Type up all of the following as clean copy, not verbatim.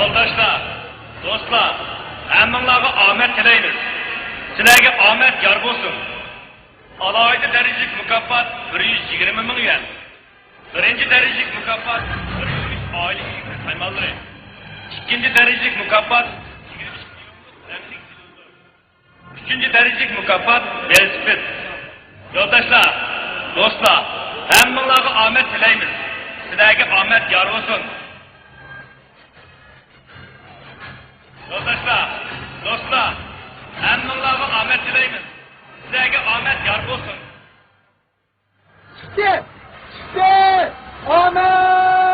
Yoldaşlar, dostlar, hammanglarga omad tilaymiz. Sizlarga omad yor bo'lsin. Alohida darajalik mukofot 120 ming yuan. Birinchi darajalik mukofot 103 oylik qaymallari. İkinci derecelik mukafat, üçüncü derecelik mukafat velosiped. Yoldaşlar, dostlar, hammanglarga omad tilaymiz. Sizlarga omad yor bo'lsin. Yoldaşlar, dostlar, hammanglarga omad tilaymiz. Sizlarga omad yor bo'lsin. Chiqdi! Omad!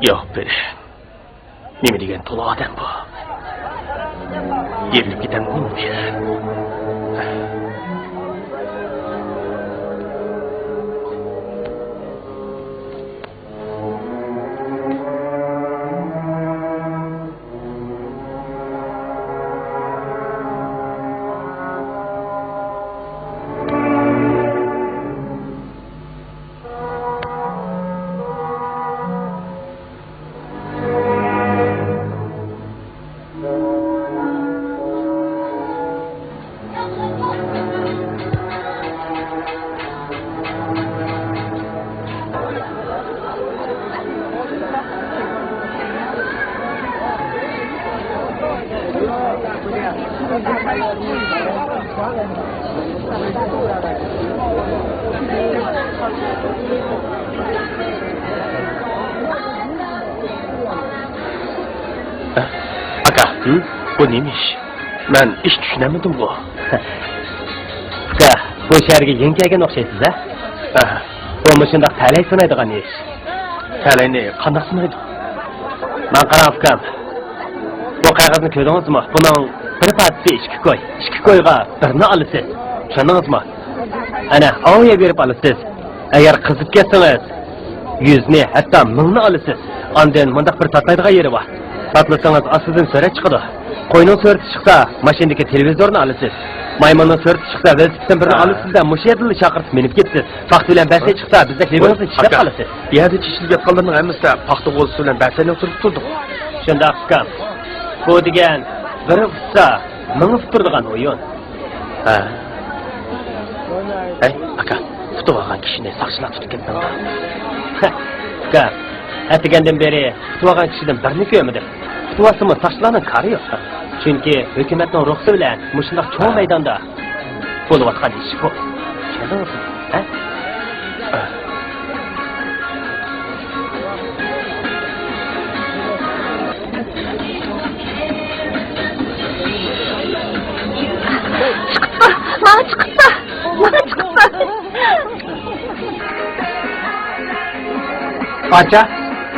Yok be. Neme degan to'la odam bu? Yerilib ketgan o'lmaydi. Aka, bu neymiş? Ben iş düşünemedim bu. Uka, bu şehirge yeni kelgen o'xshaysiz ha? Bu shundoq talay sanaydigan ish. Talayni qanday sanaydi? Men qarab ukam. Bu qog'ozni ko'rdingizmi? Buning bir partisi ikki qo'y. Ikki qo'yga birini olasiz. Tushundingizmi? Ana, ovya berib olasiz. Agar qizib ketsangiz, 100ni, hatto 1000ni olasiz. Ondan bundaq bir tatlaydigan yeri bor. Tatlasangiz ostidan surat chiqadi. Qo'yning surati chiqsa, mashinadagi televizorni olasiz. Maymunning surati chiqsa, velosipeddan birini olasizda, mushu yerdan chaqirib minib ketasiz. Paxta bilan basa chiqsa, bizda limonni tishlab qolasiz. Bu yerda tishilib yotganlarning hammasi paxta qo'lisi bilan basani o'tirib turdik. Shundoq ukam. Bu degan biri utsa, mingib turadigan o'yin. Ha. Ey, aka, tutib olgan kishini saqchilab tutib ketmangda. Ukam, atigandan beri tutib olgan kishidan birini ko'rmadim. Tutib olsam, saqchilarning qari yo'q. Chunki hukumatning ruxsati bilan mushundaq cho'ng maydonda bo'layotgan ish bu. Tushundingizmi? Ha? Bana çıkıptı. Acha,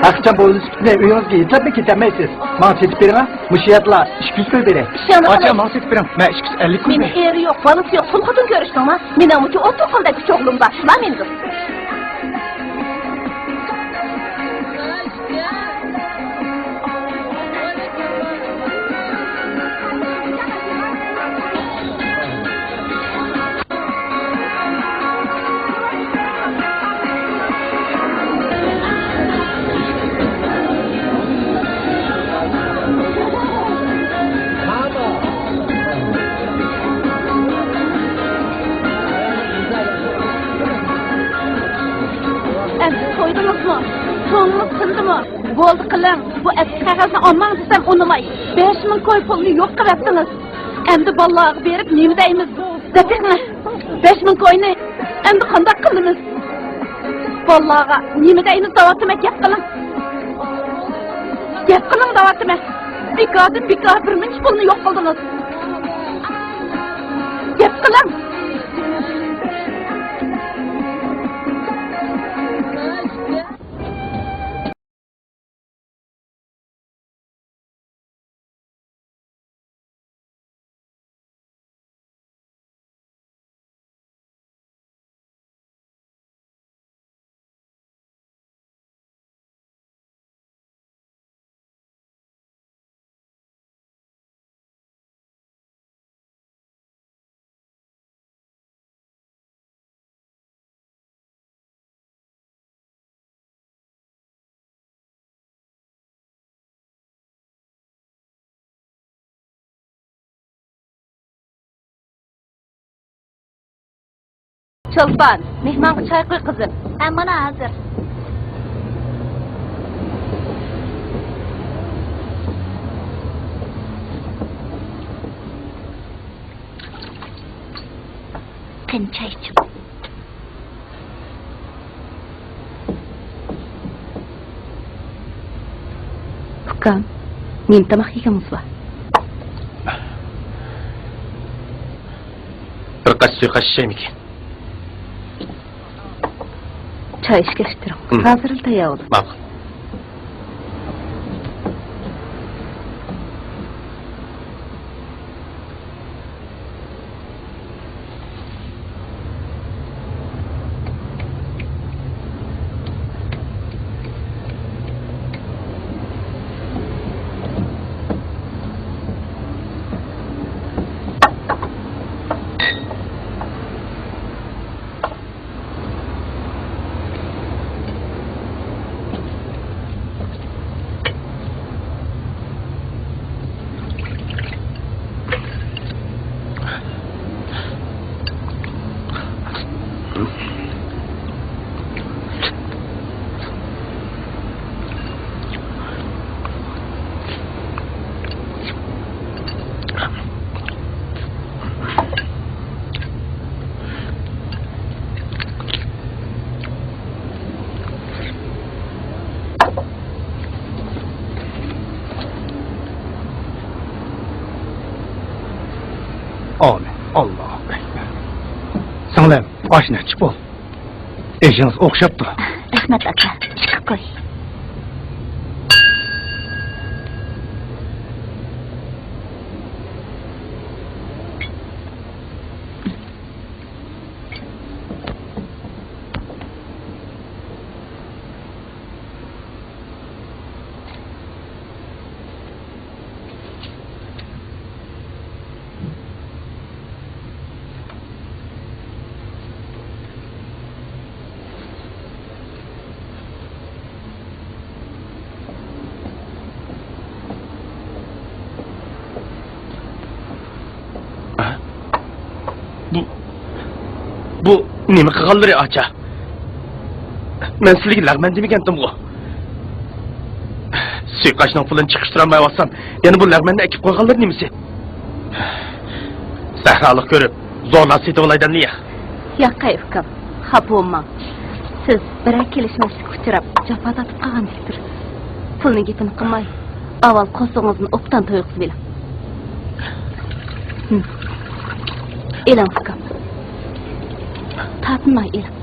akşam velosipedini uyingizga yetlabmi ketameysiz? Bana setib bering, mushiyatlar 200 ko'y beray. Acha, bana setib bering. Men 250 ko'y. Meni eri yok, balası yok. Sul kadın görüştün mü? Meni muçu 30 yılda küçük oğlum var. Şuna mendir. Soydunuz mu? Sonunuz kıldı mı? Boldu kılın. Bu eski kağızını alman desem onumay. 5000 koy pulunu yok kırattınız. Endi ballağı verip neymi deyimiz? Zetekne. 5000 koyunu endi kandak kılımız. Ballağı neymi deyimiz davatıma gep kılın. Gep kılın davatıma. Bir kadın bir kahır minç pulunu yok kıldınız. Gep kılın. Çolpan, mehmanga çay koy kızım. Mana hazır. Qani çay ichib. Ukam, men tamoq yeganmiz bor. Bir qash suv ichishaymikin? Çay ishga hazır tayyor. Ma'qul. Amin. Allahu ekber. Singlim, oshni ichib ol. Eshingiz o'xshabdi. Rahmat aka, chiqib qo'y. Nima qilganlari acha? Men sizlarga lag'man demagandim-ku. Suiqashning pulini chiqishtirolmay olsam, yana bu lag'manni ekib qo'yganlar nimasi? Sahroliq ko'rib, zo'rlab setib olaydan niya? Yo'q, ukam. Xafa bo'lmang. Siz biroq kelishmaslikka uchrab, jafo tatib qolgandikdir. Pulni gapini qilmay, avval qo'sog'ingizni o'qdan to'yg'izib eling. Eling ukam. Tatmay eling.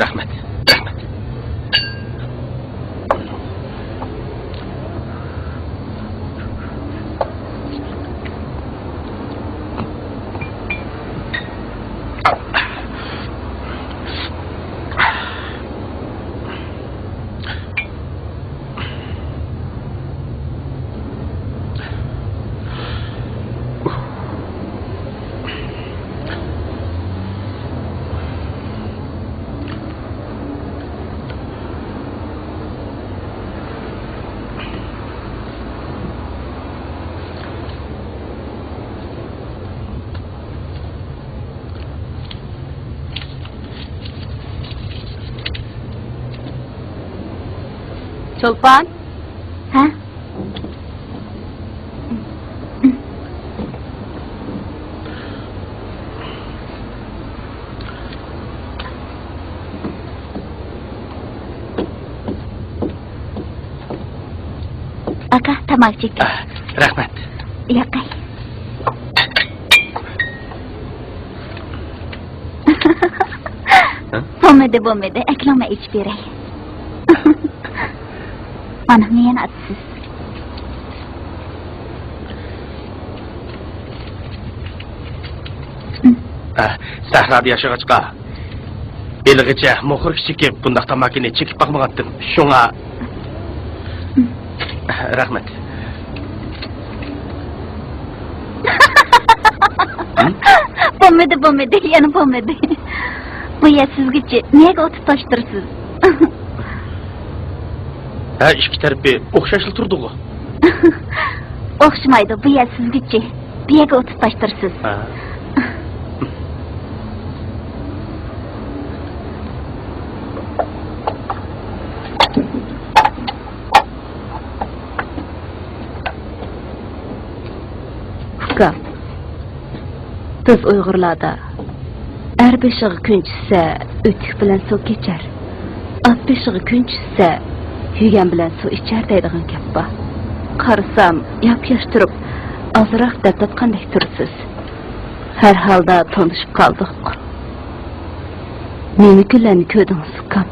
Rahmat. Çolpan? Ha? Aka, tamak çek. Rahmat. Yakay. Bo'lmadi. Aklama iç beray. Anam yana atsiz. Sahrada yaşagachqa belgicha muhrik chekib bundaq tamakini chekib baqmagandim. Shunga rahmat. Bo'lmadi, yana bo'lmadi. Bu yer sizgacha nega o'tib toshtirsiz? Ha, ikki tarafi o'xshashli turdi-ku. O'xshamaydi, bu yer sizgacha. Bu yerga o'tib toshtirsiz. Biz Uyg'urlarda er beshig'i kun tushsa o'tik bilan suv kechar, ot beshig'i kun tushsa yugan bilan suv ichar deydigan gap bor. Qarasam yop-yosh turib ozroq dab-dabqandek tursiz. Har holda tanishib qoldik. Meni kunlarni ko'rdingiz kam.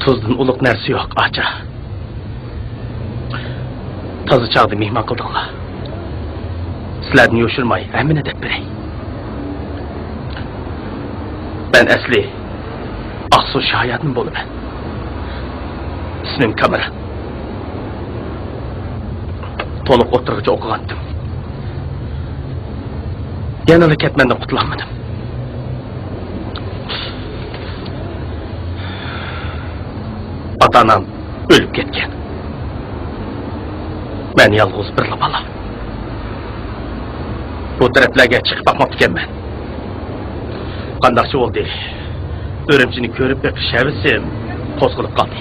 Tuzdan ulug' narsa yo'q, acha. Toza chog'da mehmon qildinglar. Sizlarni yo'shirmay, hammani deb beray. Ben asli Aqsu Shoyatning bo'laman. İsmim Kamran. To'liq o'tirg'icha o'qigandim. Yana ketmandan qutulolmadim. Ota-onam o'lib ketgan. Men yolg'iz bir bola. Bu taraflarga chiqib boqmoqchi ekanman. Qandaqchi bo'ldi? O'rimchini ko'rib beqish shavisim qo'zg'alib qoldi.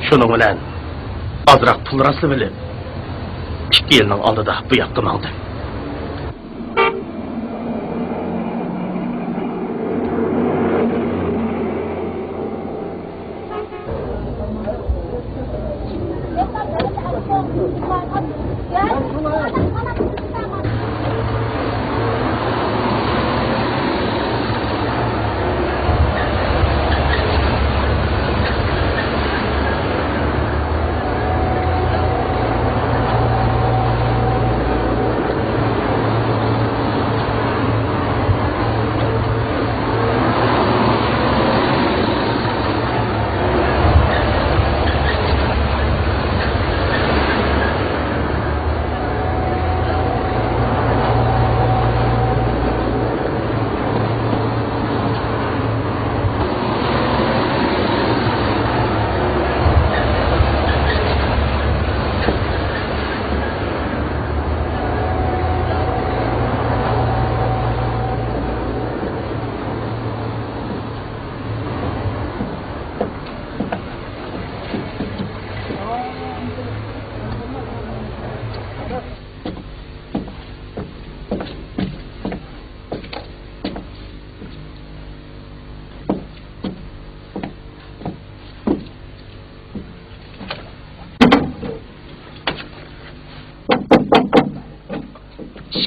Shuning bilan ozroq pul rasli bilib, 2 yilning oldida bu yoqqa mangdim.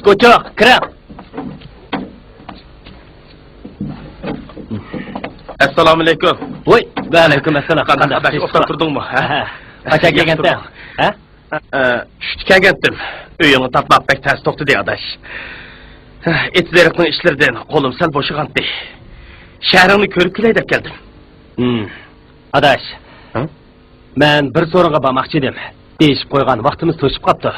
ko'choq, kiring. Assalomu alaykum. Voy, va alaykum assalom. Qanday adash o'qib turdingmi? Qachon kelgansan? Ha? Tushdi kelgandim. Uyingni topmoq bek tez to'xtadi adash. Etzeriqning ishlaridan qo'lim sal bo'shag'andi. Shahringni ko'rib kelay deb keldim. Adash. Men bir so'ringa bormoqchi edim. Deyishib qo'ygan vaqtimiz to'shib qopti.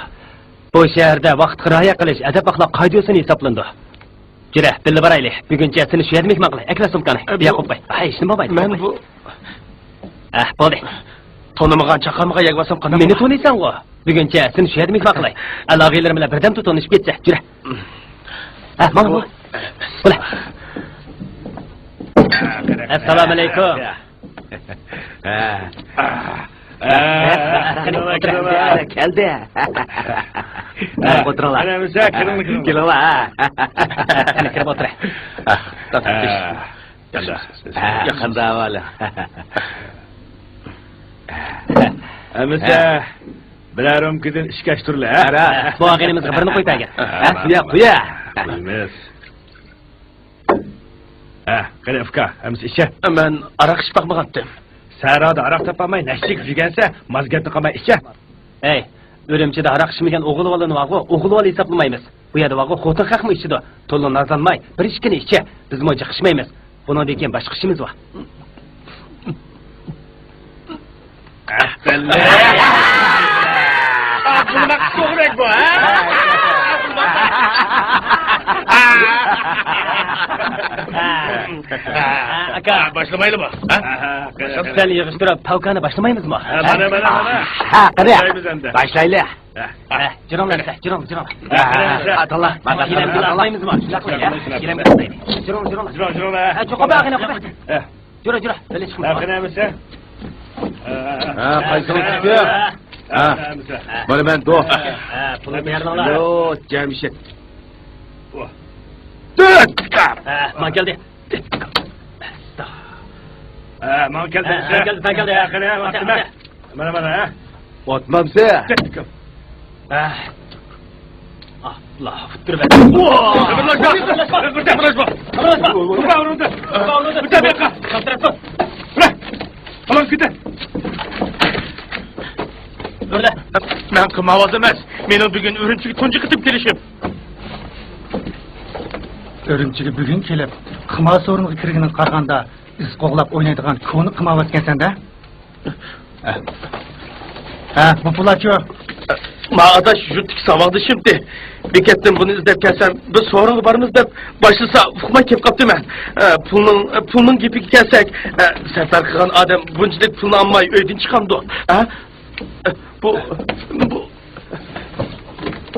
Bu shaharda vaqt rioya qilish adab axloq qoidasini hisoblandi. Jira, bilib boraylik. Buguncha seni shu yerda mehmon qilay. Akla sumkani. Biya qo'yib qo'y. Ha, ishni bo'lmaydi. Men bu bo'ldi. Tanımagan çakamıga yagmasam qanday? Meni tanıysan-ku. Buguncha seni shu yerda mehmon qilay. Aloqalarim bilan birdam tutunishib ketsa, jira. Mana bu. Bo'la. Assalomu alaykum. Keldi. O'tiringlar. Ana biza kiringlar. Kelinglar. Qani kirib o'tir. Yaqinda avvalo. Amisa bilar umkidan ishkash turlar. Bu og'inimizga birini qo'yib bergan. Qo'ya. Bilmas. Qani Afka, amisa isha. Men araq ichib bakmagandim. Sarada araq topamay nashik yurgansa, mazgatni qilmay isha. Ey, Ürümçide araq içmegen oğul oğlanı var o, oğul oğlu hesaplamaymiz. Bu yerde var o, xotin haq mı içidi o? Tolun nazlanmay, bir işkini içe. Biz moca kışmaymiz. Buna deken başka işimiz var. Ahsenle. Bulmak soğuk bu ha? Aka, başlamayalım mı? sen yığıştırıp pavkanı başlamayız mı? Bana. Ha, hadi. Başlayla. Cirom lan sen, cirom. Atala. Şilem atlaymayız mı? Şilem atlayın. Cirom. Ha, çok abi ağına koy. Cura. Böyle çıkma. Akına mısın? Qaysini tutuyor? Mana men do'q. Pulni bu yerdan olar. Yo, Jamshid. Man keldi. Man keldi. Sen geldi. Akına. Mana ha. Otmamsa. Allah, fıttır ver. Öyle. Ben kımavaz emez. Benim bugün ürünçüge tuncu kıtıp gelişim. Örümçüge bugün kelip, qıma sorunu kirginin qarganda iz qo'g'lab o'ynaydigan ko'ni qimavotgansan da? Bu pulacho. Mağada yurtdaki savadı şimdi. Bir kettim bunu izlep kelsem, biz sonra varımız dep başlasa ufukma kep kaptı men. Pulunun gibi kelsek, sefer kılan adam buncalık pulunu almayı öydün çıkamdı o. Bu...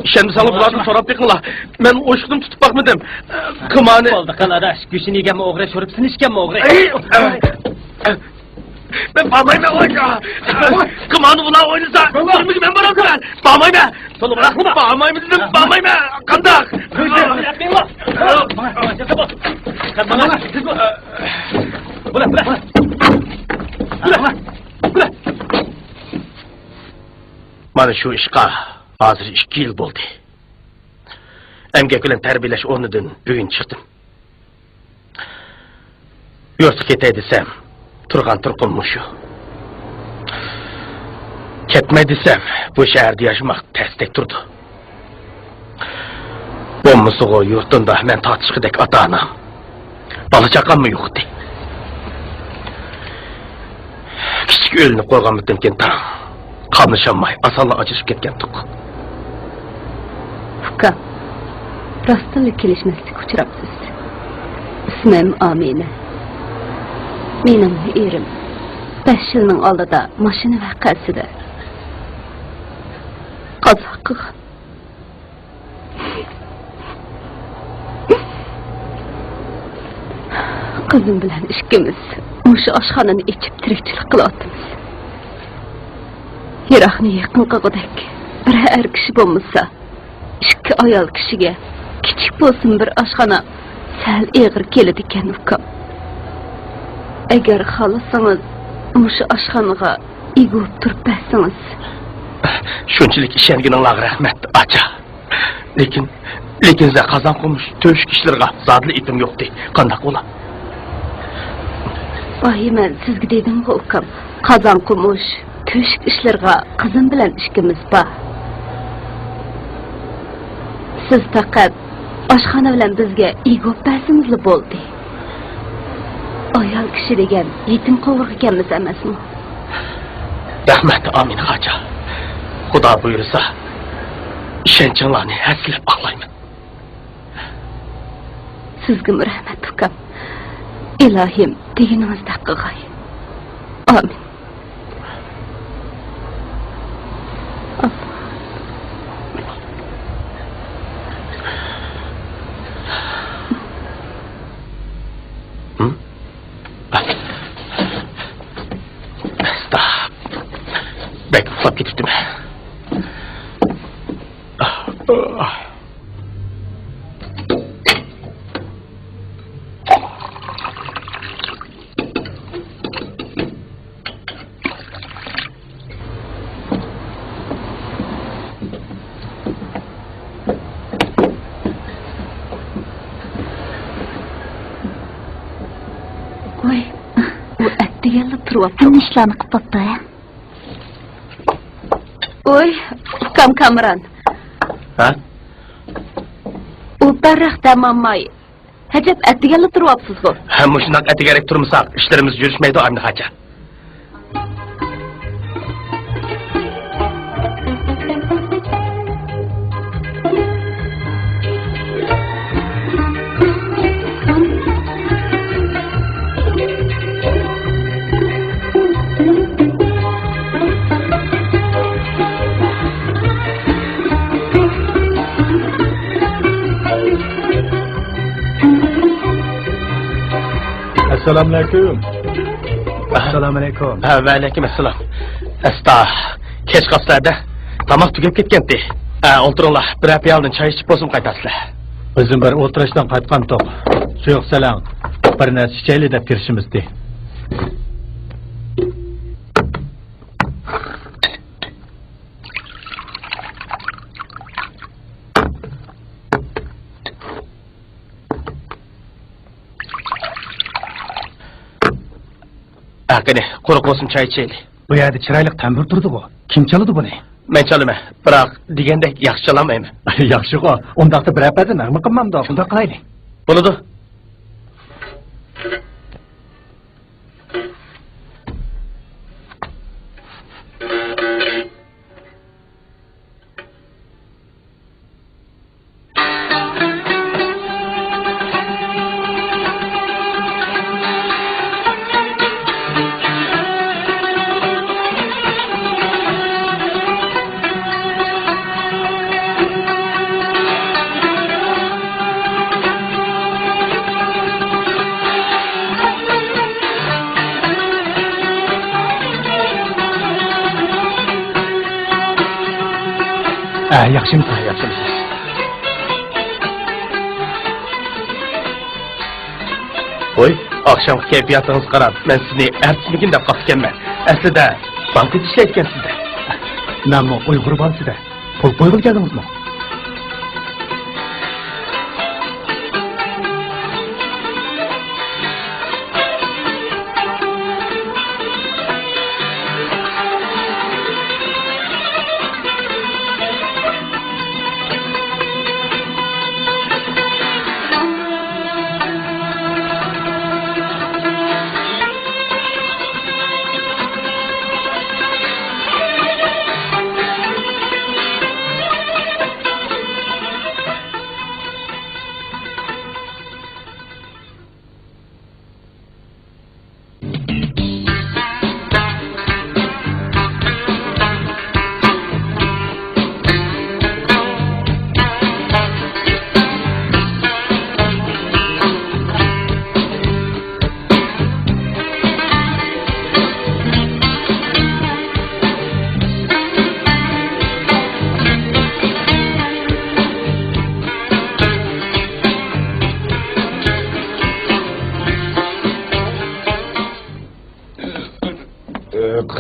Şimdi sana bularını sorap bakınla. Ben oşkudum tutup bakmadım. Kımanı... Oldu kaladaş, güçünü yiyeceğim oğre, şorupsunu içeceğim oğre. Ben bağmayım ben olayım. Kımanı bula oynasa, şimdi ben bırakım ben. Bağmayım ben. Solu bırakma da. Bağmayım dedim, bağmayım ben. Kandak. Yapmayın lan. Bana şu işqa hazır 2 yıl oldu. Emgek bilen terbiyeleş onudun bugün çıktım. Yurtsu ketey desem, turgan turpum şu. Ketmey desem, bu şehirde yaşamak terstek durdu. Bommusuğu yurtunda men tartışkıdek ata-anam. Balıçakam mı yoktu? Küçük ölünü koygan müddetken tam. Kanışanmay, asalla acışıp ketken tuk. Fuka, rastınla kelişmeslik uçurapsız. İsmim Amine. Benim erim 5 yılın aldıda maşını vakasıdır. Qaza qılğan. Kızım bilen işkimiz, muşu aşxanını içip tirikçilik qılatımız. Yiraqni yaqin qilgudek bir er kishi bo'lmasa, 2 ayol kishiga kichik bo'lsin bir oshxona sal eg'ir keladi ekan uka. Agar xohlasangiz, mushu oshxonaga egib turib bersangiz. Shunchalik ishonganingizga rahmat, acha. Lekin Lekin size kazan koymuş tövüşük işlerine zadlı itim yoktu. Kandak ola. Vay men sizge dedim ki ukam. Kazan kumuş, tüşük işlerine kızım bilen işkimiz ba. Siz takat aşxana bilen bizge igop bersinizli boldi. Ayal kişi degen yetim kovruq ekanmiz emasmi? Rahmet amin haca. Xudo buyursa, işençinlarni hasilab aqlayman. Sizge rahmet ukam. İlahim deginingizde qilg'ay. Amin. Bek ufak gittim. Oy, bu etdi gelip turup. Anne işlerini kıpattı ya. Oy, ukam Kamran. Ha? O berrak tamamay. Hacep etdi gelip turupsuz bu. Hem şundak eti gerek durmasak, işlerimiz yürüşmeydi amin haca. Assalamualaikum. Assalamualaikum. Ha, ve aleyküm esselam. Esta, keç kapslarda tamak tükep ketkendi. Olturunlar, bir api aldın çay içip bozum kaytasılar. Bizim bir o'tirishdan qaytgan to'q. Suyuq salang. Bir narsa ichaylik deb kirishimizdi. Qani, quruq olsun çay içeylik. Bu yerda chiroyli tambur turdi bu. Kim chaladi buni? Men chalama, biroq degandek yaxshi chalamayman. Yaxshi-ku. Undaqda bir apada nima qilmamdi? Shunday qilaylik. Bo'ladi. Yaxshimisiz? Yaxshimisiz. Oy, akşamki keyfiyatınız qarab, men sizni ertishmigin deb qapkanman. Aslida bankda ishlayotgansizda. Namni Uyg'ur bankida. Pul qo'yib keldingizmi?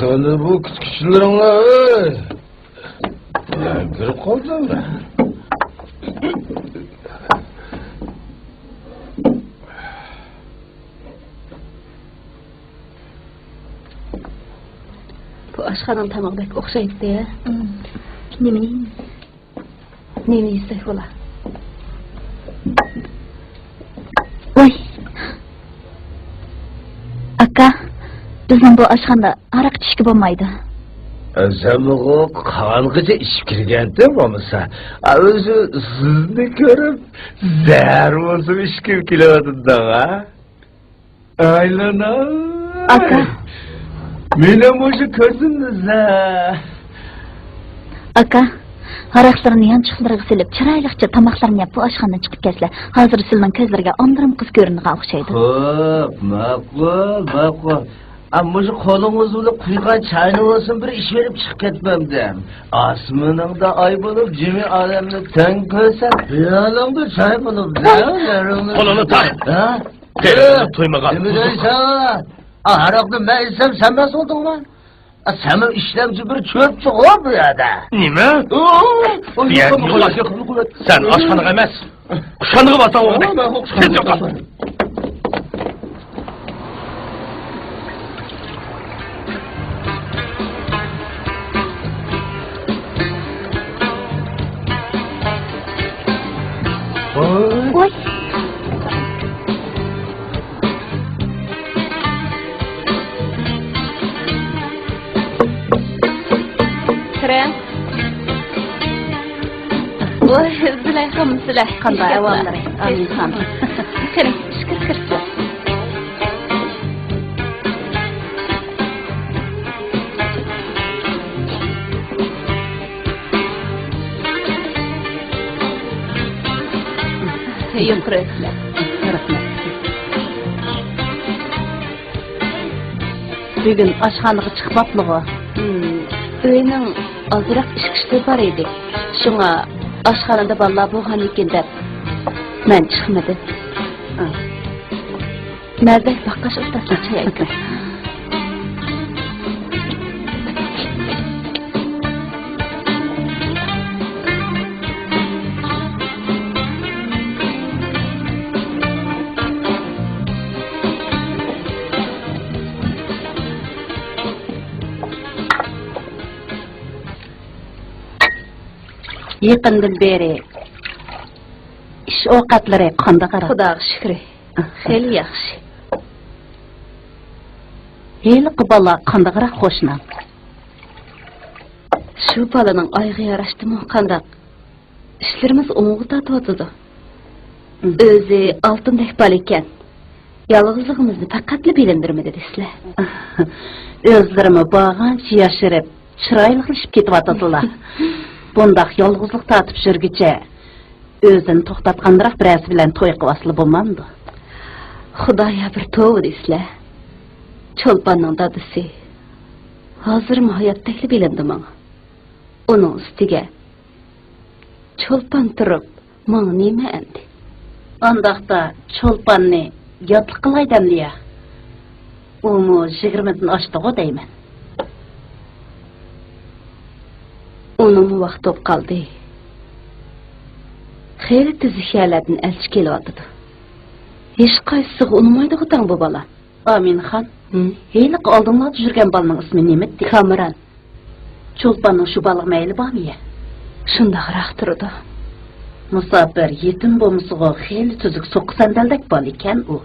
Qani bu kichiklarga kirib qoldi. aşxanın tamamı bek oxşayıptı ya. Nemi yesek ola. Oy. Aka, bizning bu aşxanda araq içki bo'lmaydi. Sen o kanlıca içip girgendin olmasa, özü sizni görüp zehir olsun içkim kilovatından ha? Aylana. Aka. Benim hoşu körsünüz ha. Aka, araqlarını yançıqlarga silib, chiroyliqcha tamoqlarni yeb bu aşxanadan chiqib ketdilar. Hozir sizning ko'zlarga omdirim qiz ko'ringan o'xshaydi. Xo'p, ma'qul. Amma şu kolunuz ulup kuygan çayını olsun bir iş verip çıkıp ketmemdim. Asmının da ay bulup cimi alemini ten kösen, rüyanın da çay bulup Kolunu tak. Ha? Televizyon tuymagan. Demeden sana. Araklı ben isem sen nasıl oldun lan? Sen işlemci bir çöpçü ol bu ya da. Nime? Sen aşkanlık emez. Kuşanlığı basan o kadar. Sen yok kal. Oy. Krem. Oy, Züleyxam, qanday avallari. Amin xon. Krem, shukr. Yuqori. Rahmat. Bugun oshxonaga chiqib qoplig'i. Uyning ozroq ishqishli bor edi. Shunga oshxonada balla bo'lgan ekan deb men chiqmadim. Mazdak baqqash ustasini chayaydi. Yaqindan beri ish ovqatlari qanday qarab? Xudoga shukr. Xeyli yaxshi. Heyli bola qanday qarab qo'shna? Shu bolaning oyga yarashdimi qanday? Ishlarimiz o'ng'i tatib o'zi oltindek bola ekan. Yolg'izligimizni faqatli bilindirmadi desizlar. O'zlarimi bag'ancha yashirib, chiroylilashib ketyaptilar. Bundaq yolg'izlik tatib yurgicha o'zini to'xtatganroq birasi bilan to'y qilib bo'lmamdi. Xudoya bir to'v deysizlar. Cho'lponning dadasi hozirmi hayotdagi bilindi menga. Uning ustiga cho'lpon turib, menga nima endi? Andaqda cho'lponni yotliq qilaydimliya. Umu 20 dan oshdi-ku deyman. Onun vaqti bo'lib qoldi. Xeyli tuziklardan elchi kelyapti. Hech qaysisiga unmaydi o'tang bu bola. Aminxon. Heyliq oldinlarda yurgan bolaning ismi nima? Kamran. Cho'lponning shu baliq mayli bormi? Shundaqroq turdi. Musofir yetim bo'lmasiga xeyli tuzuk so'qi sandaldak bola ekan u.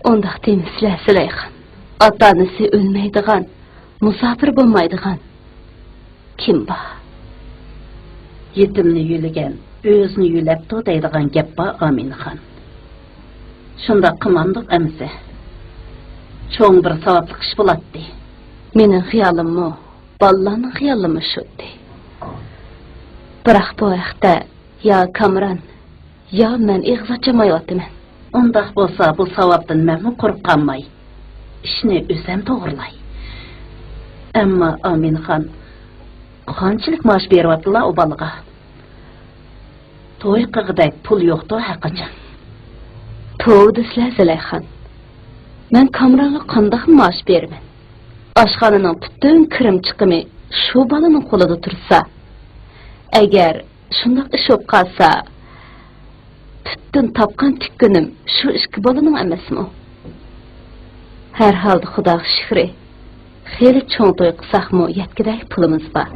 Undaq demisizlar Züleyxan. Ota-onasi o'lmaydigan, musofir bo'lmaydigan kim bor? Yetimni yulagan, o'zini yulabdi deydigan gap bor Aminxon. Shunda qilmandiq amsa. Cho'ng bir savobli ish bo'ladi. Mening xiyolimmi, bolalarning xiyolimi shudi. Biroq bu vaqtda yo Kamran, yo men ig'iz ochamayotman. Undaq bo'lsa bu savobdan men qo'rqib qolmay, ishni o'zim to'g'rilay. Ammo Aminxon qanchalik maosh beryaptilar o bolaga? To'y qilg'idek pul yo'qdi haqacha. To'y desizlar Züleyxan. Men Kamronga qanday maosh beraman? Oshxonaning butun kirim chiqimi shu bolaning qo'lida tursa, agar shundoq ish bo'lib qolsa, butun topgan tikkunim shu ikki bolaning emasmi? Har holda Xudoga shukr. Xeyli çoğ to'y qilsaqmi, yetkiday pulimiz bor.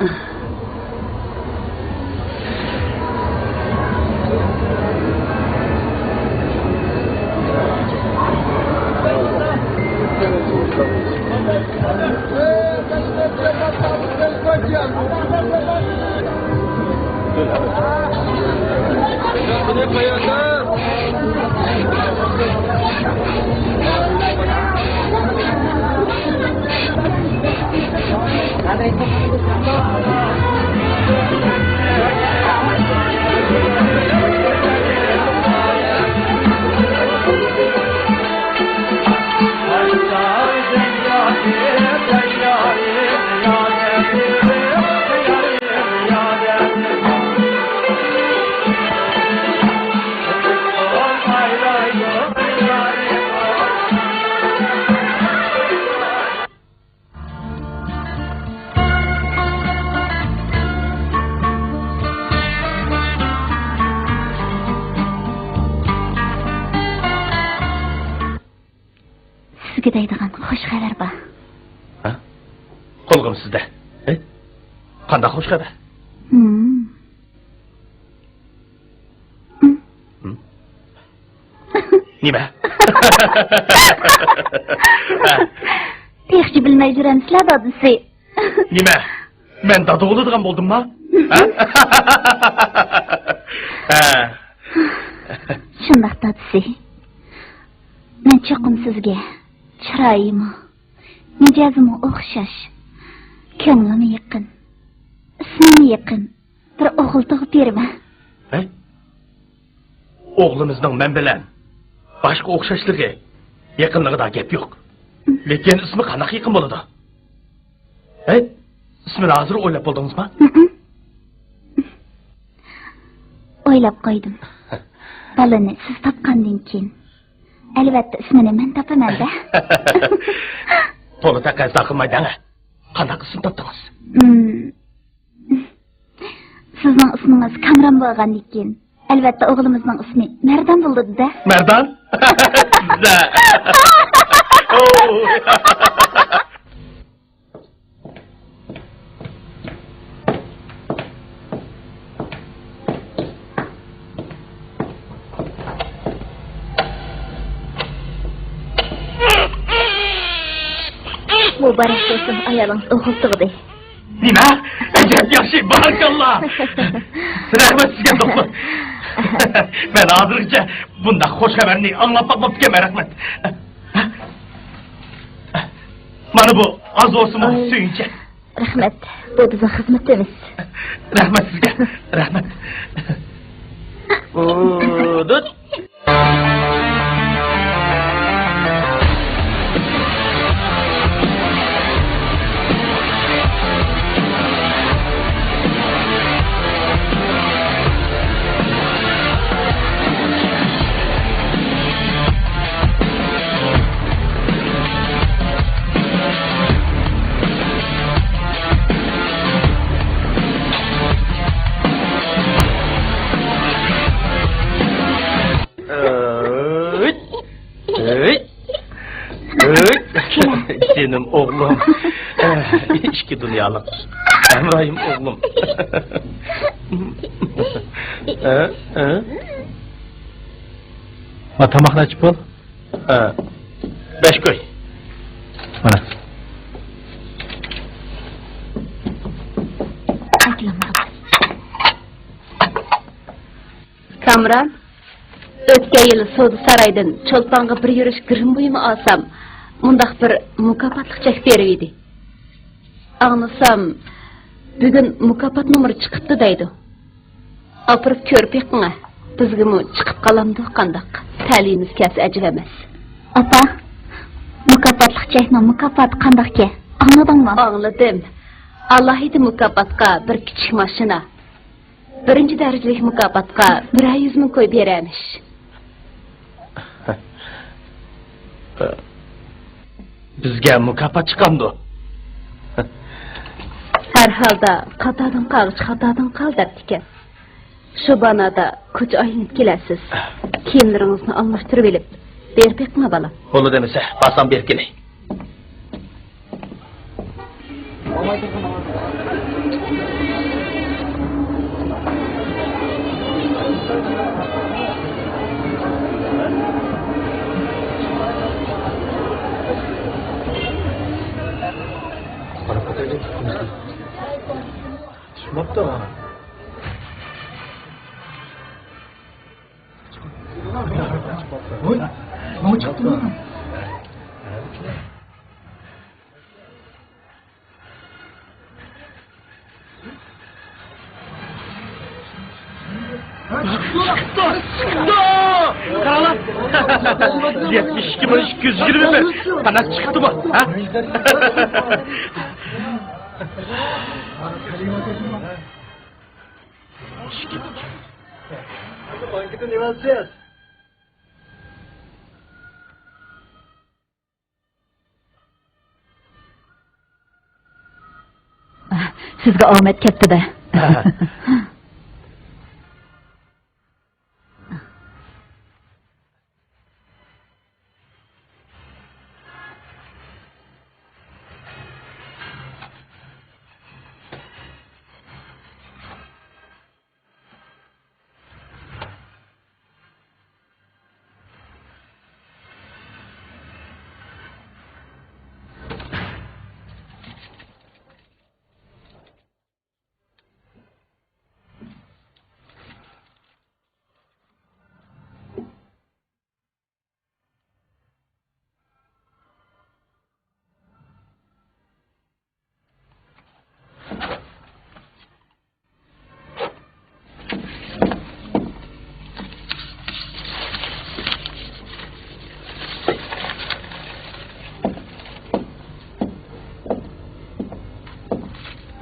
Sizga deydigan xush xabar bor. Ha? Qo'lg'im sizda. Qanday xush xabar? Nima? Yaxshi bilmay juramsizlar dadisi. Nima? Men dada bo'ladigan bo'ldimmi? Shundoq dadisi. Men cho'qim sizga chiroyimi, mijozimi o'xshash, ko'nglimi yaqin, ismim yaqin, bir o'g'il tug'ib berma. O'g'limizning men bilan boshqa o'xshashligi, yaqinligida gap yo'q. Lekin ismi qanaqa yaqin bo'ladi? İsmini hozir o'ylab bo'ldingizmi? O'ylab qo'ydim. Balani siz topgandan keyin albatta ismini men topaman-da. To'la taqazza qilmaydan. Qanday ism topdingiz? Sizning ismingiz Kamron bo'lgandan keyin albatta o'g'limizning ismi Mardan bo'ldi-da. Mardan? Sizda. Mübarek olsun ayolunuz o'g'il tug'di. Nima? Yaxshi, barakalloh. Rahmat sizga doktor. Men hozirgacha bunday xush xabarni anglab boqmabman, rahmat. Mana bu oz bo'lsin suyunchi. Rahmat. Bu bizning xizmatimiz. Rahmat sizga. Rahmat. Udut. Senin oğlum. İçki dünyalık. Emrahim oğlum. Tamaqni açıp ol. 5 koy. Mana. Kamron, o'tgan yili Sodi saroydan Cho'lponga bir yurish girim buyumi olsam, mundaq bir mukofotlik chek berib edi. Anlasam, bugun mukofot nomeri chiqibdi deydi. Opirib ko'rib yiqinga, bizgimi chiqib qolamdi qandaq. Ta'limimiz kasi ajib emas. Apa, mukofotlik chekni mukofot qandaqki? Anladingmi? Anladim. Allohida mukofotga bir kichik mashina, birinchi darajalik mukofotga 100 ming qo'yib beramiz. Bizga mukofot chiqamdi. Har holda qatodan qal debdi ekan. Shu banada ko'cha aylanib kelasiz. Kiyimlaringizni almashtirib olib, berib beqma bolam. Bo'ldi demasa, basam berib kelay. 너무 작구나. Kalan! 72.220 bana çıktı mı? Ha? Sizga omad ketdi-da.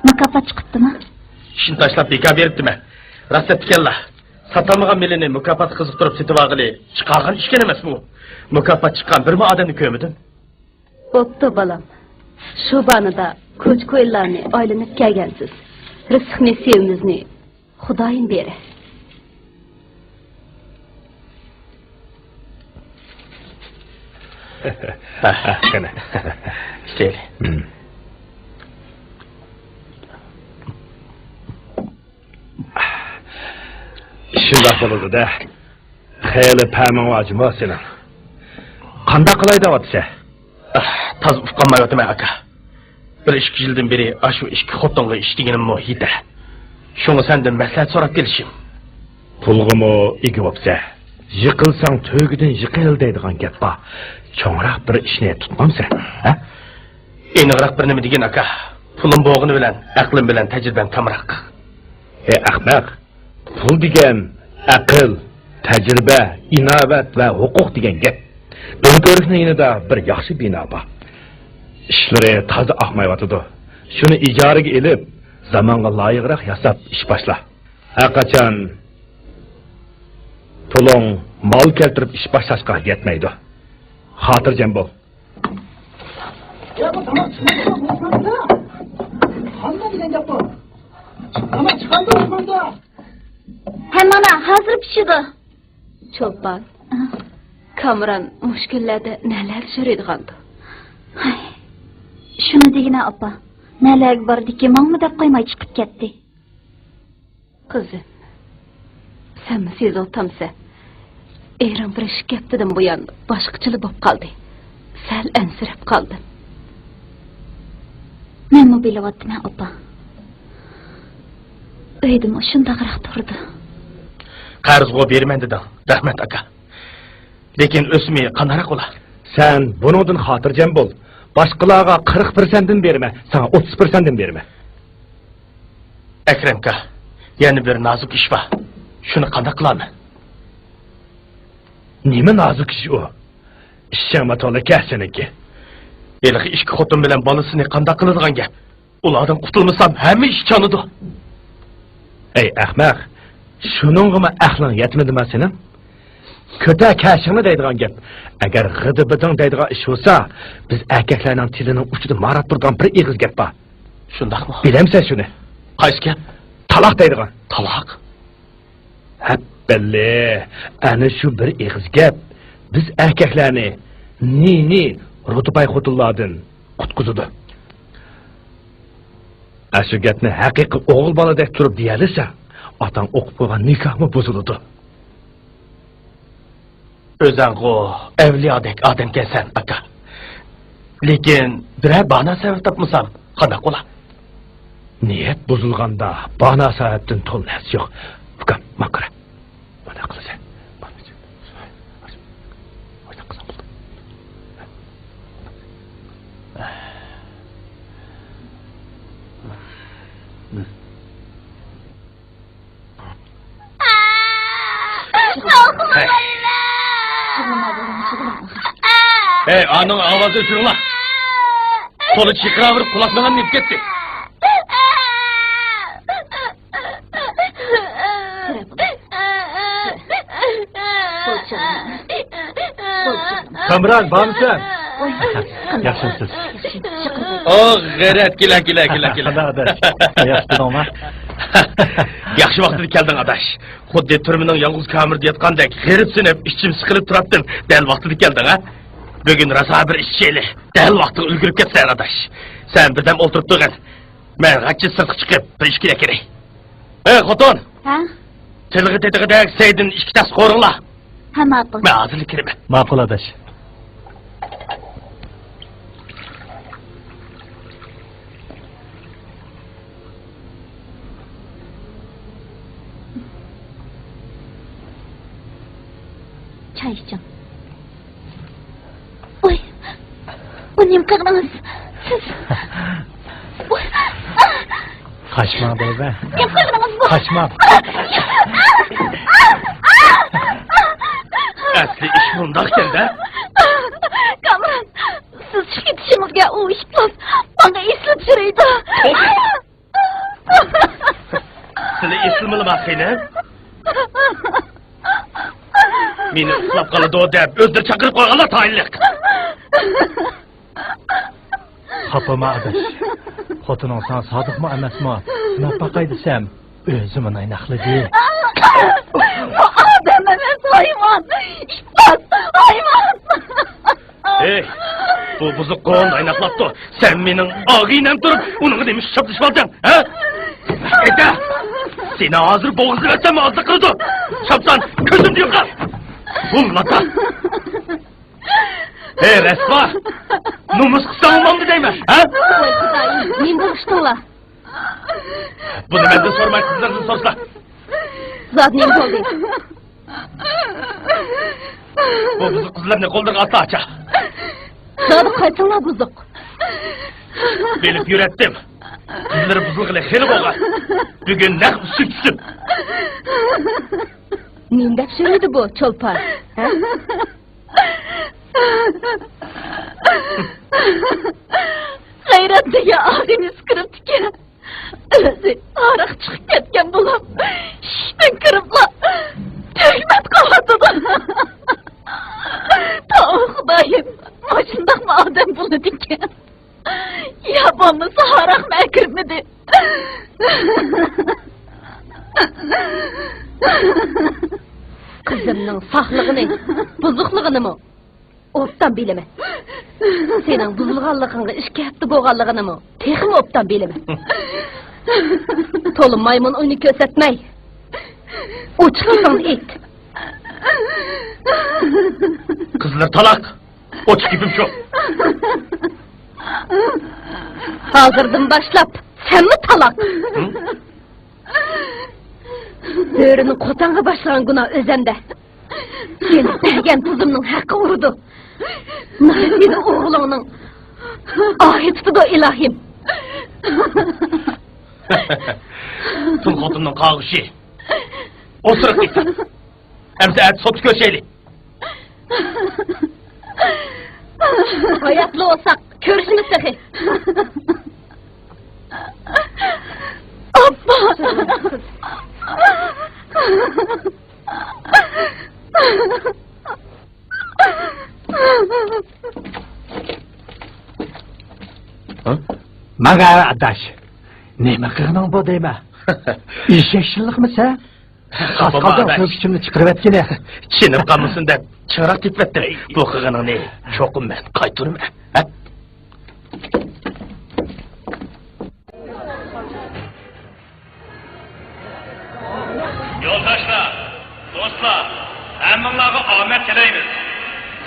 Mükafat çıktı-mı? İşini taşlap beka beriptimi? Rast ettikenla. Satalmagan melini mükafat kızıktırıp setip ağılı. Çıkargan işken emes bu. Mükafat çıkan bir mi adamını kömüdün? Boptu balam. Şu banıda koç koylarını aylanıp gelgensiz. Rızık nesiyemizni Xudayın beri. Qani. İsteyli. Shundoq bo'ladi-da. Xeyli paman vojimo seni. Qanday qilay deyapti? Taz uqqanmayotman aka. Bir 2 yildan beri ashu 2 xotinga ishtiganim mohida. Shuni sendan maslahat so'rab kelishim. Pulg'imi igi bo'lsa, yiqilsang to'gidan yiqil deydigan gap bor. Cho'ngroq bir ishni tutmamsan, ha? Eniqroq bir nima degan aka. Pulim bo'g'ini bilan, aqlim bilan tajribam kamroq. Ahmoq. Pul degan aql, tajriba, inovat va huquq degan gap. Do'nko'rikning yanida bir yaxshi bino bor. Ishlari toza oqmayotidi. Shuni ijaraga elib, zamonga loyiqroq yasab ish boshla. Qachon puling mol keltirib ish boshlashga yetmaydi. Xotirjam bo'l. Ya bu tamam çıkmadı. Hangi giden yapı? Tamam çıkardı Osman'da. Hemen hazır pişidi. Çolpan. Kamran müşkillerde neler sürüydigandı. Şunu degine apa. Neler vardı ki mağmı dep koymay çıkıp ketdi. Kızım. Sen mi siz oltamsa? Eğren bir iş geptidim bu yan. Başkıçılı bop kaldı. Sel ensirep kaldı. Men mi bilevatdim apa? Öydüm o şundaqırak durdu. Qarzgo bermen dedin. Rahmet aka. Lekin o'smay qanaroq ola? Sen buningdan xotirjam bo'l. Boshqalarga 40%dan berme, sana 30%dan berme. Akramka, yana bir nozik ish bor. Shuni qanday qilaman? Nima nozik ish u? Ishchama to'laka seniki. Elgi 2 xotin bilan bolasini qanday qiladigan gap? Ulardan qutulmasam hamma ish chonidi. Ey ahmoq, shuningmi aqling yetmadimi sening? Kötü kashingni deydigan gap. Agar g'idibiding deydigan ish bo'lsa, biz erkaklarning tilining uchida marab turgan bir eg'iz gap bor. Shundaqmi? Bilamsan shuni? Qaysi gap? Taloq deydigan. Taloq? Billi, ana shu bir eg'iz gap biz erkaklarni ni rutubay xotinlardan qutqizadi. Aşı gapni haqiqiy o'g'il boladek turib deyalisa, otang o'qib qo'ygan nikohmi buziladi. O'zing avliyodek odamkansan, aka. Lekin biror bana sabab topmasam, qanday qo'la? Niyat buzilganda bana sababdan to'lmas yo'q. Ukam, maqra. Bana qilsa. Hey, anın avazı uçurula. Kolu çıkıra vurup kulaklarına nip gitti. Kamran, var mısın? Yaxshimisiz? Oh, g'ayrat, kela. Yaxshi ama. Yaxshi vaqtida kelding, adash. Xuddi turmining yolg'iz kamirda yotgandek g'iribsinib, ichim siqilib turibdim. Dal vaqtida kelding, ha? Bugun rosa bir ishchili. Dal vaqtida ulgurib ketsan, adash. Sen birdam o'tirib turgin. Men g'achchi sirtqa chiqib, bir ishga kerak. Ey, xotin. Ha? Tilg'i tetig'idek Seydin ikki tas qo'ringlar. Ha, ma'qul. Men hozir kiraman. Ma'qul adash. Çay içeceğim. Oy. Bu neyim kırdınız? Siz. Oy. Kaçma beybe. Neyim kırdınız bu? Kaçma. Asli ish bundoq keldi. Kamran, siz shu ketishimizga u ishqiz menga esli tushiraydi. Sizlar eslimimi maqayni? Meni uxlab qoladi deb o'zlari chaqirib qo'yganlar tayinliq. Xapama adash. Xotining san sodiqmi emasmi? Sinab baqay desam, o'zi meni aynaqladi. Adam emas hayvon. İşqiz hayvon. Ey, bu buzuq qo'l aynaqlabdi. Sen mening og'inam turib, uning demiş chopdishib olding, ha? Eka, seni hozir bo'g'izlab atsam hozir qildi. Chopsan, ko'zimni yo'qol. Bunlata. Ey, resva. Numus qilsam olmamdi deyman, ha? Voy xudoyim, men bo'lishdilar. Buni mendan so'ramay qizlardan so'raslar. Zot nima bo'ldi? Bu buzuq qizlarni qo'ldan ota acha. Zot qaytinglar buzuq. Bilib yuratdim. Qizlar buzuqlar xeli bo'lgan. Bugun naq tushib. Nima deb so'raydi bu cho'lpon? Ha? G'ayratdagi og'ingiz kiribdi-ki. O'zi oriq chiqib ketgan bo'lib, shishdan kiriblar. Tugmat qo'yatdi. To'g'ri xudoyim, shundaqmi odam bo'ladi-ekan. Ya bo'lmasa oriq kirmidi. Kızımның saqlığını, buzuqlığını obdan bileme. Senin buzulğanlığını işke hafta boğanlığını texim obdan bileme. Tolu maymun oyunu kösetmey. Uçkisan et. Kızlar talak. Uç gibim çok. Hazırdan başlap, sen mi talak? Böğrünün kotanğa başlayan günah özende. Seni bergen tuzumның hakkı urudu. Nasibini oğlunun ahitdi da ilahim. Tüm xotunның qağışı. Osuruk gitsin. Hemse et sotu köşeyli. Hayatlı olsak körüşümüz sehi. Abba! Maga adash. Nima qilganing bu deyma? Eshakchilikmi sen? Qasqadan ko'kchimni chiqarib etgini. Chinib qolmasin deb chiroq ketibdi. Bu qilganingni cho'qim men qaytarma. omet tilaymiz.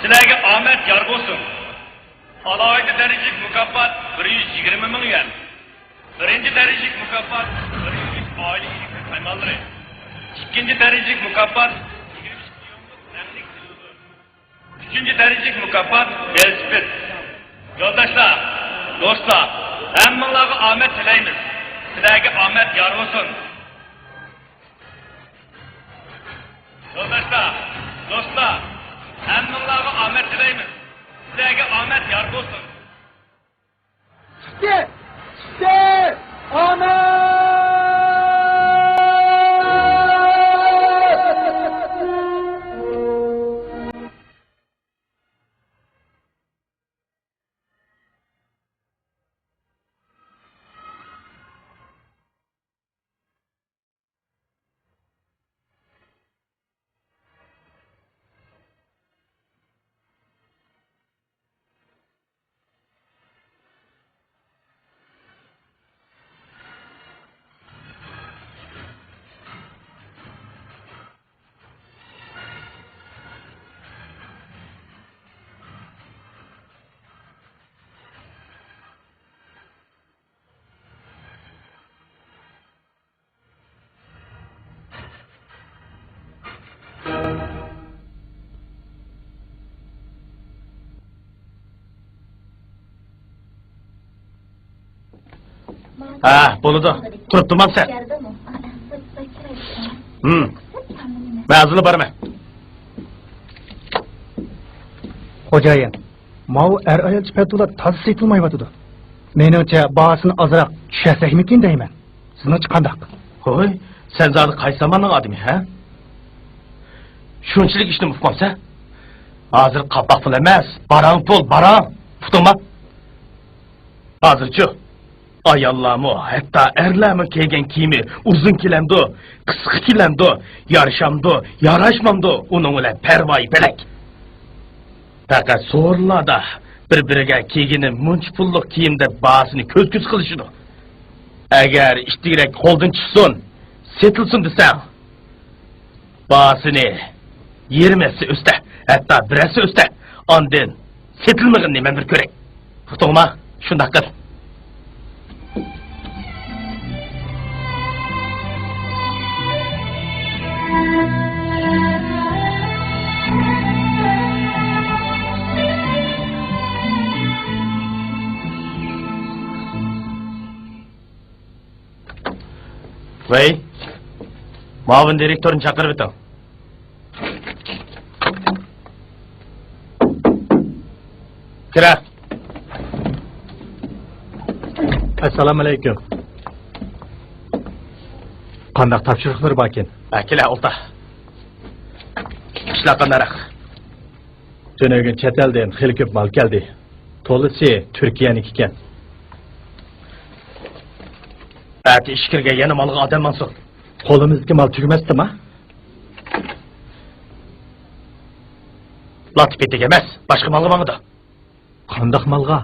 Sizlarga omet yor bo'lsin. Alohida darajalik mukofot 120 ming yuan. Birinchi darajalik mukofot 100 oila egasi qaymolari. İkinci derecelik mukafat 20 milyonluk rənglik silver. Üçüncü derecelik mukafat velosiped. Yoldaşlar, dostlar, hammalarga omad tilaymiz. Sizlarga omad yor bo'lsin. Yoldaşlar, dostlar, hammalarga omad tilaymiz. Sizlarga omad yor bo'lsin. Çıktı! Amen! Ha, bo'ladi. Turib turman sen. Ma'zili borma. Xo'jayin, mau er ayol chiqatula toz setilmayotidi. Meningcha bahosini ozroq tushasakmikin deyman. Sizning qandaq? Hoy, sen zodi qaysi zamonning odami, ha? Shunchalik ishni uqmasa? Hozir qapoq pul emas, barang pul, barang. Putingma. Hozirchi ayollarmi, hatto erlarmi kiygan kiyimi uzun kilamdi, qisqa kilamdi, yarashamdi, yarashmamdi, uning bilan parvoyi belak. Faqat so'rlarda bir-biriga kiygini munch pullik kiyimda bahosini ko'z-ko'z qilishidi. Agar ishtirak qo'ldan chiqsin, setilsin desang, bahosini 20si o'sta, hatto 1si o'sta, ondan setilmaganini men bir ko'ray. Putingma, shunday qil. Vay, muavin direktörünü chaqirib o'ting. Kira. Assalomu alaykum. Qandaq topshiriqlar bor ekan? Akila o'lta. Ishlar qandaroq? Jo'nagan chet eldan xil ko'p mal keldi. To'lisi Turkiyaniki ekan. Ati ish kirgan yana malga odam mansub. Qo'limizdagi mal tugamasdimi? Latipetga emas, boshqa malga mangdi. Qandaq malga?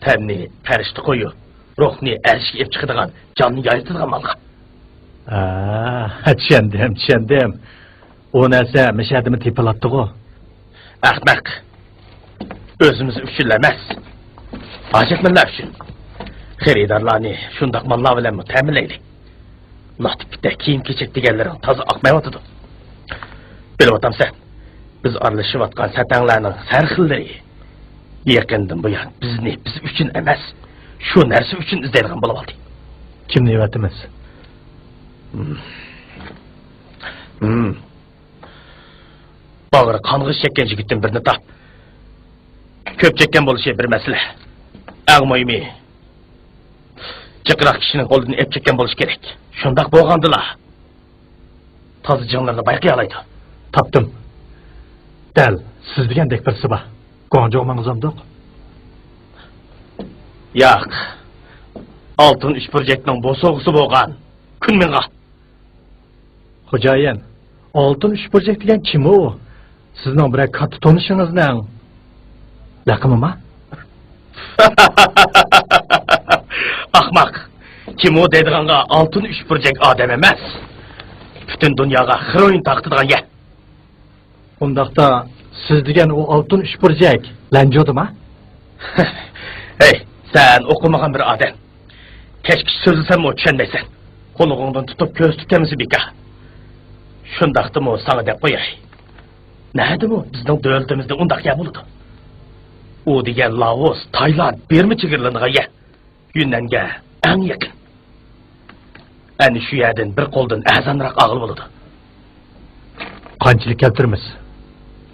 Tanni farishta qo'yu, ruhni arshga ep chiqadigan, jonni yoyitadigan malga. Tushundim. O narsa mishadimi tepilatdi-ku. Ahmaq. Özümüz üçün emas. Hacetmenler üçün. Xeridarlarni şundaq mallar bilan ta'minlaylik. Natipda kiyim kechak deganlaring toza oqmayotidi. Bilib o'tamsan, biz aralashayotgan satanglarning sarxillari yaqindan buyon bizni biz uchun emas, shu narsa uchun izlaydigan bo'lib oldi. Kimni evatimiz? Bag'ri qong'ish chekkan yigitdan birini top. Ko'p chekkan bo'lishi bir masala. Eng muhimi, jiqroq kishining qo'lidan ep chekkan bo'lishi kerak. Shundoq bo'lgandilar. Toza jonlarni bayqay oladi. Topdim. Dal, siz degandek birisi bor. Qo'njoqmangizamdiq. Yo'q. Oltin ish projektining bo'sog'isi bo'lgan. Kunmenga. Xo'jayin, oltin ish projekt degan kim u? Sizning bir katta tanishingizning laqimimi? Ahmaq. Kim o deydiğanga altın üç burcak adam emez. Bütün dünyaya heroin taktırgan ya. Ondaqda siz degan o altın üç burcak lanjodim ha? Hey, sen okumagan bir adam. Keşke sözlesem o düşünmeysen. Koluğundan tutup göz tutemizi bika. Şundaktım o sana dep koyay. Nerede bu? Bizden dövültümüzde undak ya buldu. O diyen Laos, Tayland, bir mi çıgırlığına ya? Yunnanga en yakın. Yani şu yerden bir koldan azanrak ağıl buldu. Qanchalik keltirmiz?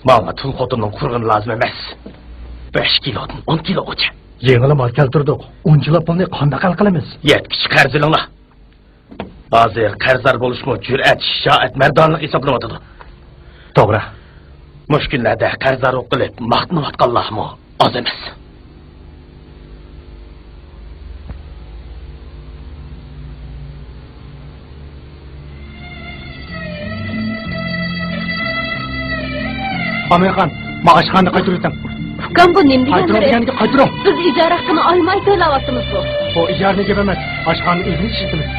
Bana tül kotunun kurğun lazım emez. 5 kilodan 10 kilo uça. Yengili mal keltirdik. 10 kilo pulni qanday hal qilamiz? Yetkiç qarzılığına. Bazı qarzlar buluşmu cüret, şaat, merdanlık hesaplamadıdı. To'g'ri. Mushkunlarda qarzlar o'qilib, maqtnayotganlarmi oz emas. Amerikan, maaşxonni qaytaryapsan. Ukam bu nima Qaytarib degani? deganiga qaytarib. Biz ijara haqqini olmay to'layapmiz bu. O ijarni gap emas. Oshxonni o'zimiz ishlatamiz.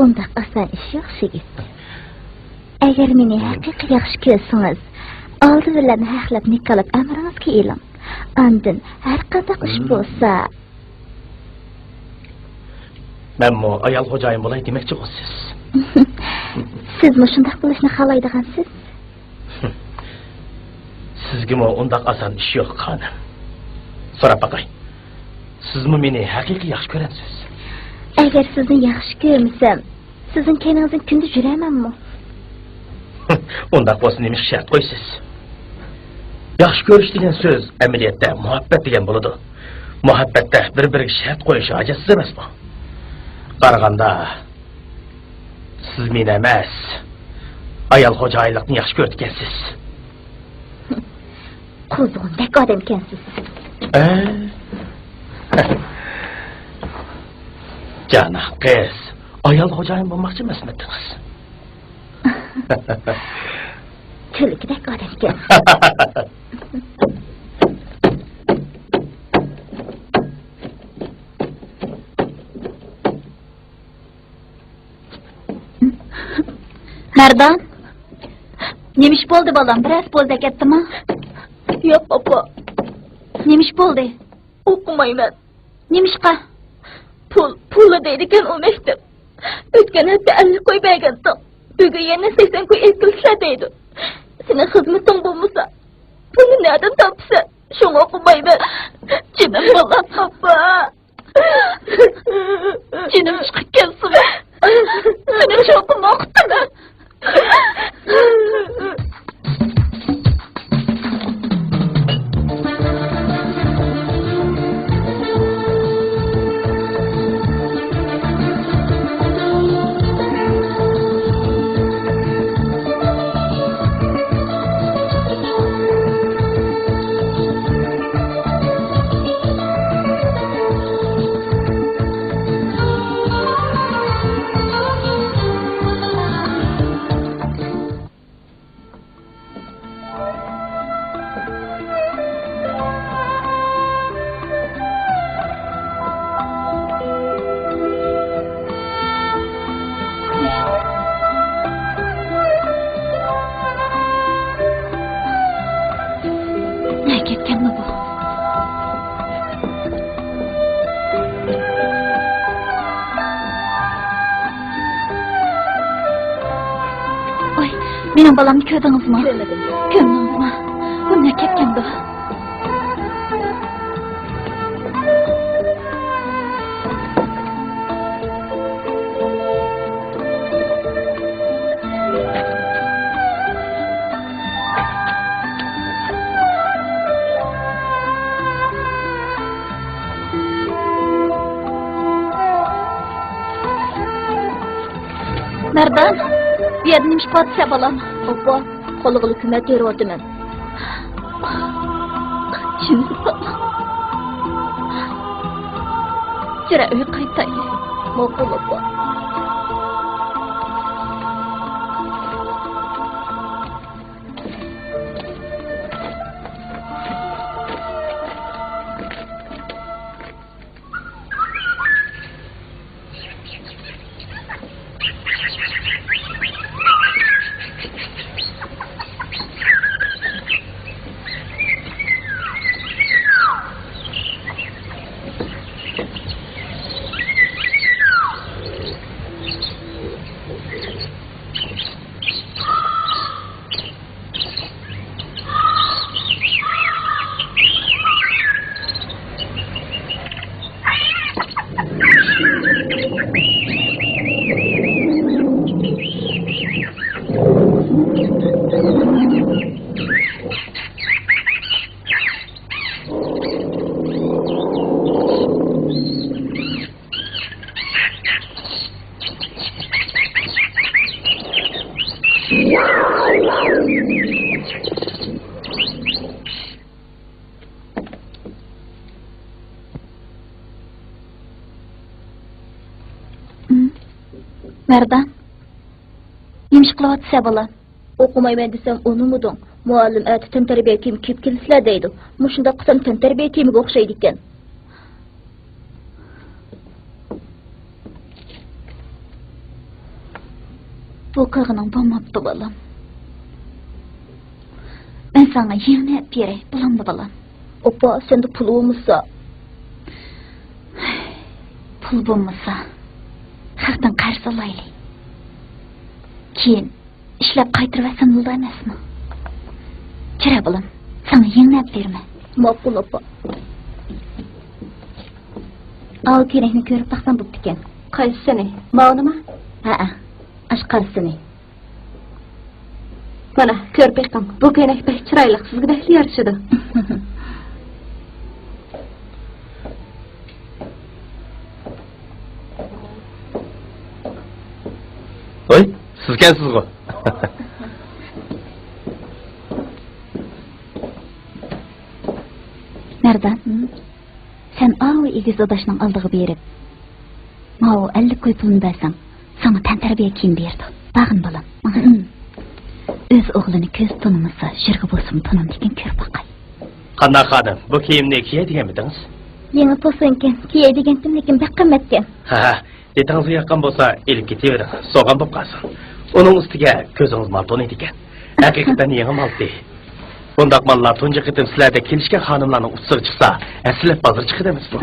Undaq oson ish yo'q shigit. Agar meni haqiqiy yaxshi ko'rsangiz, oldi bilan haqlab nikolab amringizga e'lon. Andin har qanday ish bo'lsa, Men mo ayol xo'jayin bo'lay demoqchi bo'lsiz. siz shunday qilishni xohlaydigansiz? Sizga mo undaq oson ish yo'q, xonim. So'rab baqay. Sizmi meni haqiqiy yaxshi ko'rasiz? Agar sizni yaxshi ko'rsam, sizning keningizni kunda juramanmi? Undaq bo'lsin nima shart qo'ysiz? Yaxshi ko'rish degan so'z amaliyotda muhabbat degan bo'ladi. Muhabbatda bir-biriga shart qo'yish ajoz emasmi? Qaraganda siz meni emas, ayol xo'jayinlikni yaxshi ko'rgansiz. Quzg'undek odam ekansiz. Cana qiz, ayol xo'jayin bo'lmoqchi emasmidingiz? Cho'likdek odam ekansiz. Nardan? Nemish bo'ldi bolam? Biroz bo'ldi ketdimi? Yo'q, opa. Nemish bo'ldi? O'qimayman. Nemishqa? Pul deydigan u maktab. O'tgan hafta 50 qo'y bergandim. Bugun yana 80 qo'y ekilsa deydi. Sening xizmating bo'lmasa, pulni nerdan topsa? Shuni o'qimayman. Jinim bolam, opa. Jinim chiqib kelsin. Sening shu o'qimoqdimi? Benim balamni ko'rdingizmi? Ko'rdingizmi? Bu ne ketgandi? Nereden? Bir yerden imiş patsa balam. Opa, koluğulu kümet yeri oldu ben. Şimdi balam. Jira öyle kaytayı. Mokul opa. Merdan, yemiş kılavatsa bola. Okumayman desem onu mudun? Muallim äti tenterbiye kim kip kilisler deydi. Muşunda kısam tenterbiye kimi okşaydı iken. Bu kırgının bulmaptı bolam. Ben sana yığını hep yere bulamdı bolam. Opa sende pul olmasa. Pul bulmasa. Haktan qarşı alaylı. Keyin ishlab qaytirvasan bo'ldi emasmi? Kira bolam, sana yenglab berma. Ma'qul opa. Al kerakni ko'rib taqsam bo'pti ekan. Qaysini? Ma'nimi? Ha, ashqarsini. Mana ko'rib eqam. Bu kerak pek chiroyli, sizga baxtli yarashadi. Oy, sizkensiz go. Nereden? Sen ağı igiz odaşının aldığı berip, mao 50 koy pulunu versen, sana tenterbiye kim berdi? Bağın balam. Öz oğlunu köz tanımasa, şırgı bolsun tanım degen kör bakay. Qanday xadim, bu kiyimni kiyadigan edingiz? Yeni posunken, kiye degendim lekin bek qimmatken. Ha, detangiz yoqqan bo'lsa, elib ketavering. So'g'an bo'lib qolsin. Uning ustiga ko'zingiz malton ekan. Haqiqatan yangi malti. Bundaq mallar tunji qitim sizlarda kelishgan xonimlarning ustiga chiqsa, aslab bozor chiqadi emas bu.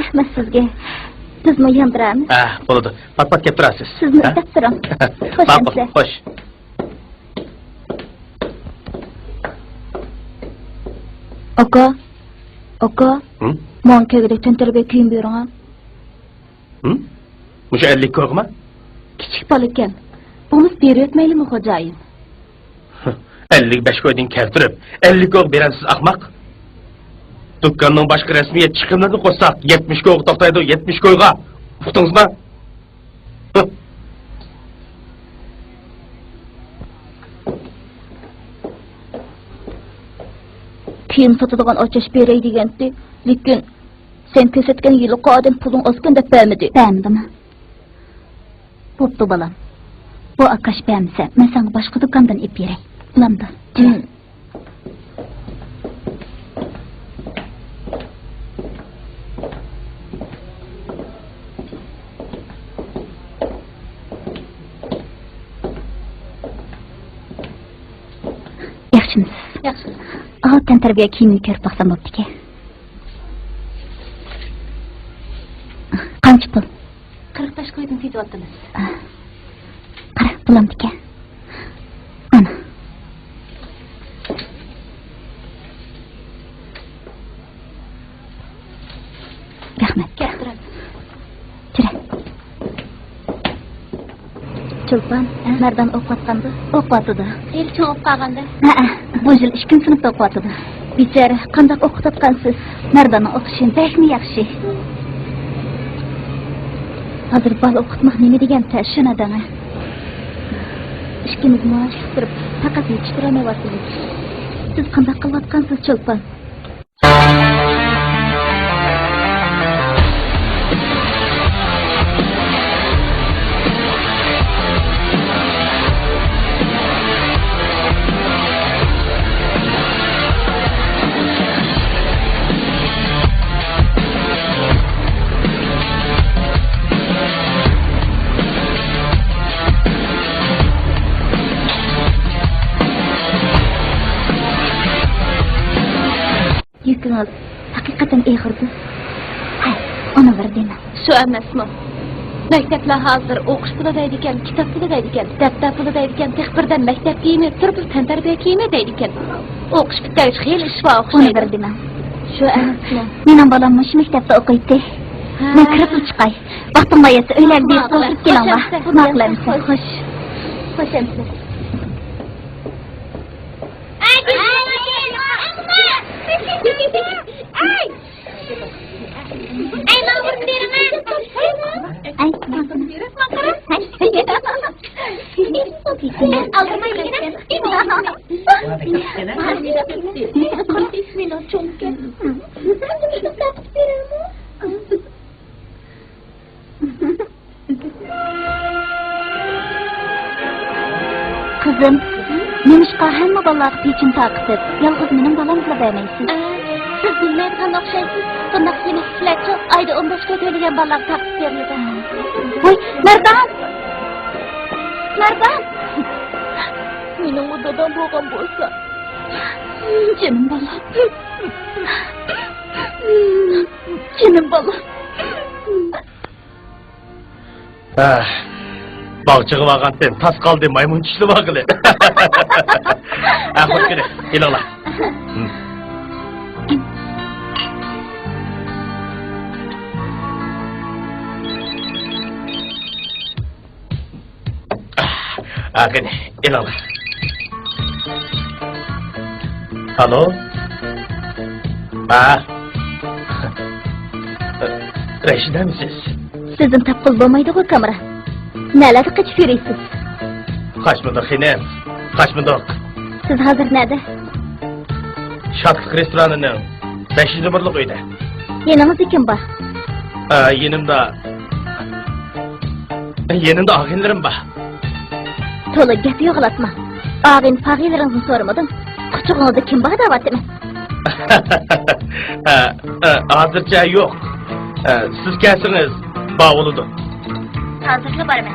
Rahmat sizga. Bizmi yondiramiz? Ha, bo'ladi. Pat-pat kelib turasiz. Sizni istab turam. Xo'sh. Oka. Mon kegide tenterbe kiyim buyuran. Musha 50 ko'rma? Kichik bola ekan. Buni berib o'tmaylimi xo'jayin? 55 ko'ydin keltirib, 50 ko'g berasiz ahmoq. Dükkanning boshqa rasmiyat chiqimlarini qo'shsak, 70 ko'g to'xtaydi, 70 ko'yga. Uqdingizmi? Kiyim satadigan açış berey degendi. Lekin sen kösetken yılı qadın pulun oskan dep bermedi. Bermedimi? Boptu balam. Bu akaş bermese, men sana başka dükkandan ip berey. Bulamdı. Yaxshimisiz? Yaxshi. Altdan tarbiya kiyimini ko'rib baqsam bo'pti-ki. Qancha pul? 45 qo'ydim ketyapmiz. Qara, pulamdi-ki. Ana. Rahmat. Keltirib. Jira. Chulpan, nereden o'qiyotgandi? O'qiyotdi. El cho'p qolganda. Bu yil 2 sinfda o'qiyotdi. Bichara, qanday o'qitayotgansiz? Nereden o'qishing bekmi yaxshi? Hozir bola o'qitmoq nima degan tushunadimi? Ishkimiz maash turib, faqat yetishtirolmayapsiz. Siz qanday qilayotgansiz, Chulpan? Yükünüz hakikaten eğirdi. Hay, onu verdin. Şu emasmi? Maktablar hozir o'qish puli deydigan, kitob puli deydigan, daftar puli deydigan, tek birdan maktab kiyimi, turib tantarbiya kiyimi deydigan. O'qish bitgach xeyli ish bor Onu o'xshaydi. verdin. Şu emasmi? Mening bolam shu maktabda o'qiydi. Men kirib chiqay. Vaqtim yetsa uylarga yetib keling. Nima qilamiz? Xo'sh. Xo'sh endi. Kızım, nemişqa hamma balalarga pechim taqib, yalğız mening balamga bermaysiz. Siz bilmaydigan o'xshaysiz. Bunday yemeklar çok ayda 15 ga to'lagan balalarga taqib beriladi. Voy, Mardan! Mardan! Mening dadam bo'lgan bo'lsa. Jinim balam. Jinim balam. Balçığı vaqanten tas qaldı maymun tişli vaqılı. Hoş gele, ilala. Gene, ilala. Alo? Reşide misiniz? Sizin tapqıl bo'lmaydi-ku kamera. Nelerdi kaçıp yürüyorsunuz? Kaçmadık yine, kaçmadık. Siz hazır nerede? Şatlık restoranının 5. numaralı uydu. Yanınızda kim var? Yanımda ağinlerim var. Tola gep yoğulatma. Ağin fağilerinizin sormadım. Kuçuğunuzda kim var da vatı mı? Hazırca yok. Siz gelsiniz, bağılıdır. Hazırlı var mı?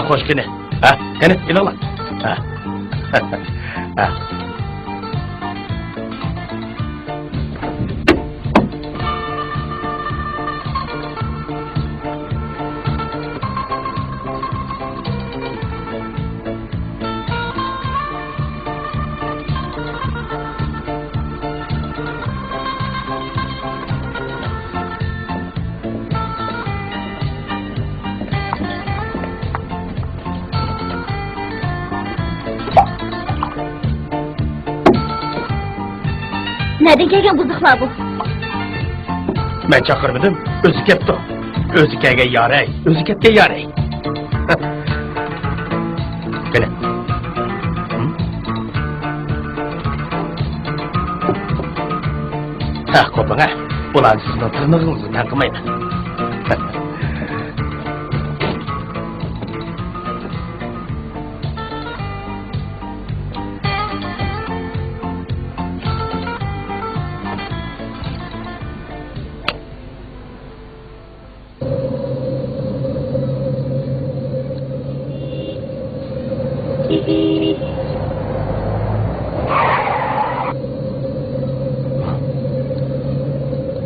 Hoş gene. Gene, ilala. Nereden gelgen buzuklar bu? Ben çakırmadım, özü kepti. Özü kege yaray, özü kepke yaray. Gene. Kopana, ulan sizin tırnağınızı tankımayın.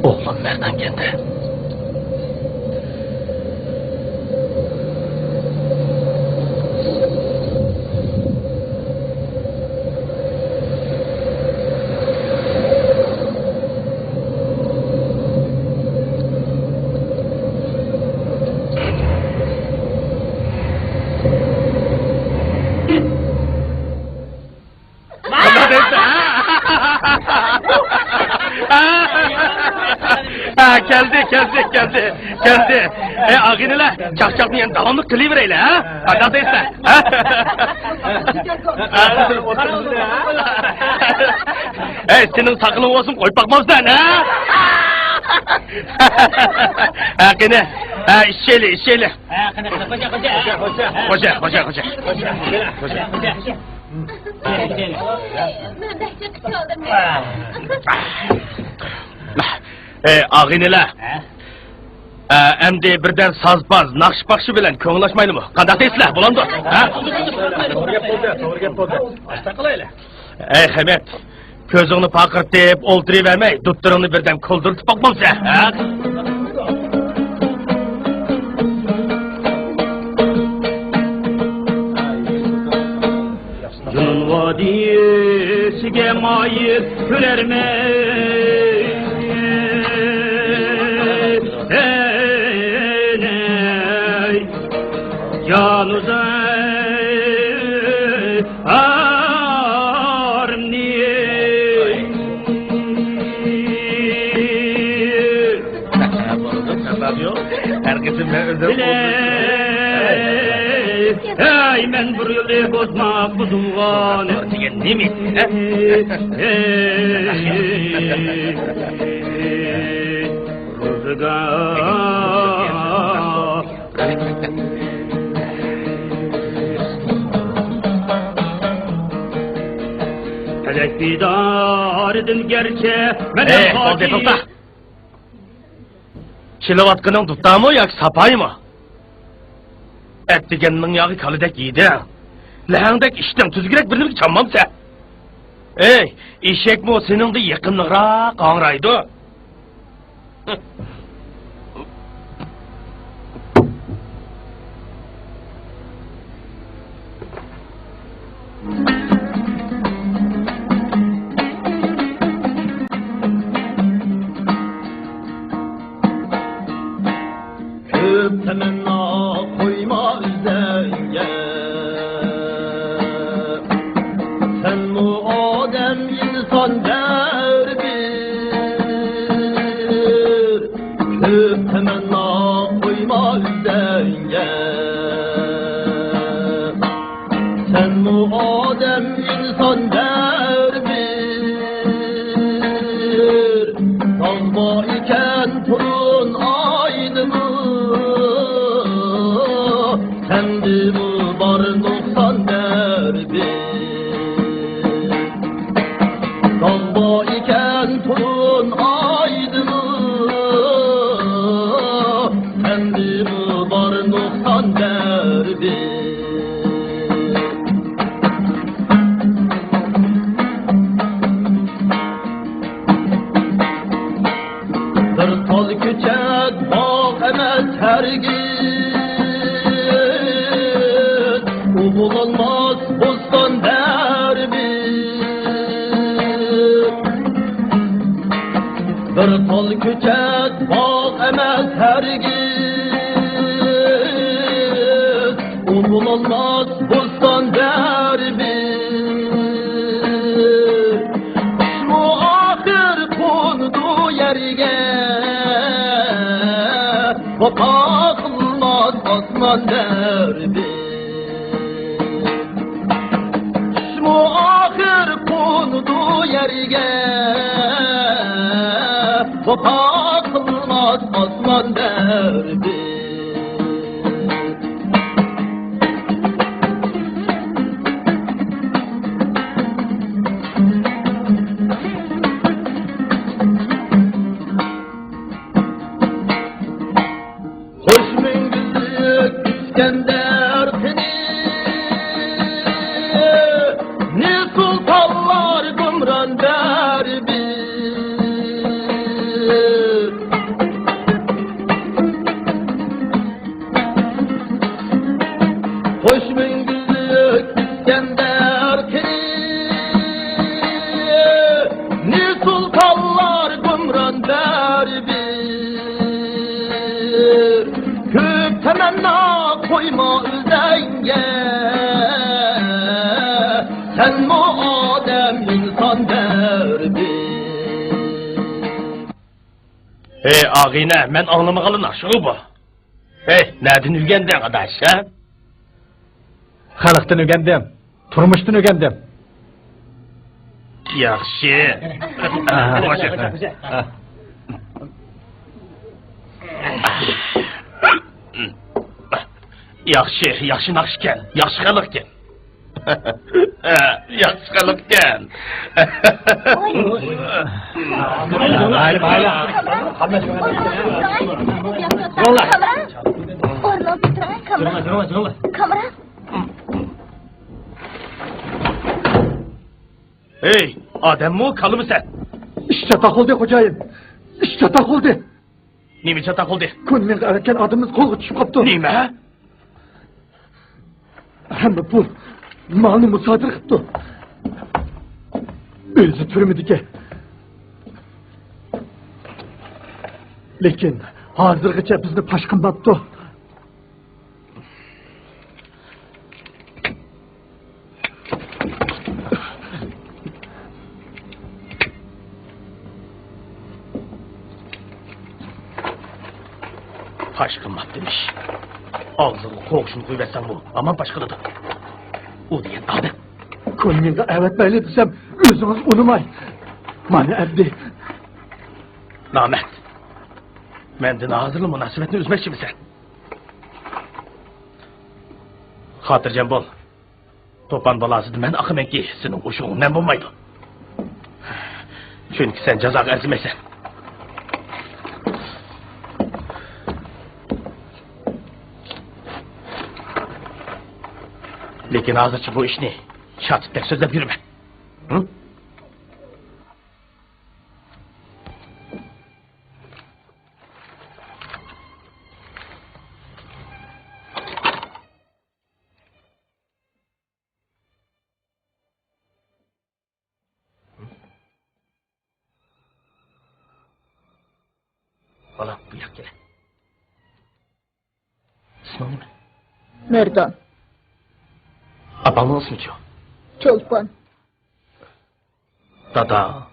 Oğlum nereden geldi? Geldi. Ağiniler, çakçakmayan devamlı kılıvereyle ha? Anladıysa, ha? Senin sakının olsun koy bakmazdan ha? Gene, işeyle. Hoca. Ağiniler. Endi birden sazbaz, nakşbakşı bilen könglaşmaylı mı? Kandak deysizler, bulandı. Doğru gep oldu. Açta kılayla. Hemet, közünü pakırtıp, oldurıvermey, tutturunu birden kuldurtup bakmam sen. Yunun vadiyesine mayıp gülermey. Canuzay arni Herkesin ben özel Ey men bir yılda bozmak bu dumğanı Diyen ne mi? Felek bidar edin gerçe Oldu to'xta. Chilavatqının tuttamı yak sapay mı? Et degeninin yağı kalıdek yiydi. Lehangdek işten tüzgürek birini çanmamsa. Ey, eşek mi o senin de yakınlığa kanraydı? Köp temenna koyma üzerine Sen mu Adem insan derdir Köp temenna koyma üzerine Sen mu Adem insan derdir Dalma iken turun aynı mı Kendi mi var noksan derbi Dalma iken turun aynı mı Kendi mi var noksan derbi Bir tol küçük bağ emes hergiz O bulunmaz bostan derbi Bir tol küçük bağ emes hergiz O bulunmaz bostan derbi Şu ahir kondu yerge Bakılmaz asman derbi Şu ahir kondu yerge Bakılmaz asman derbi Hoş mengizlik İskender seni Ne sultanlar gümran derbi Hoş mengizlik İskender seni Ne sultanlar gümran derbi Köp temenna koyma üzenge Sen mu Adem insan derbi Hey ağine, men anlamağalın aşığı bu. Hey, nereden ülgenden adaş ha? Xalqdan ögendim. Turmuşdan ögendim. Yaxşı. Yaxşı naqşken, yaxşı qalıqken. Yaxşı qalıqken. Kamera. Hey, Adem mi kalı mı sen? İşte takıldı hocayım. İşte takıldı. Nemice takıldı? Kunmen qararken adımız qo'lga tushib qopti. Nima? Hamma bu malni musodir qilibdi. O'zi turmidiki. Lekin hozirgacha bizni pash qilmabdi. Paş kılmap demiş. Ağzını koğuşunu koyuversen bu. Aman paş kılıdı. O diyen adam. Ko'nglinga avatmayli desam, o'zingiz unimay. Mana abdi. Namert. Mendin hazırlı münasebetini üzmekçi misin? Hatırcan bol. Topan balasıdı men akımenki senin uşuğundan bulmaydı. Çünkü sen cezak erzimeysen. Lekin hazırçı bu işini şatıptek sözle yürüme. Hı? Bana bu yak gele. İsmin ne mi? Merdon, Apanın ismi çok. Çolpan. Dada.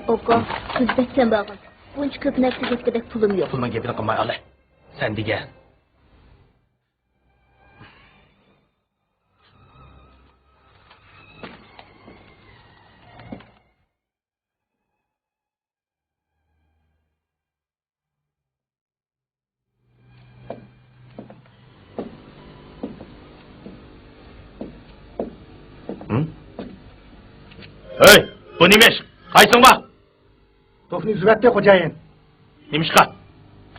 Oka, siz bekten bağın. Bunca köp narsa ketkedek pulum yok. Pulman gebini kılmay ale. Sen degen. Hı? Hey, bu neymiş? Kaysın bak? Topni uzatdi xo'jayin. Neymiş ka?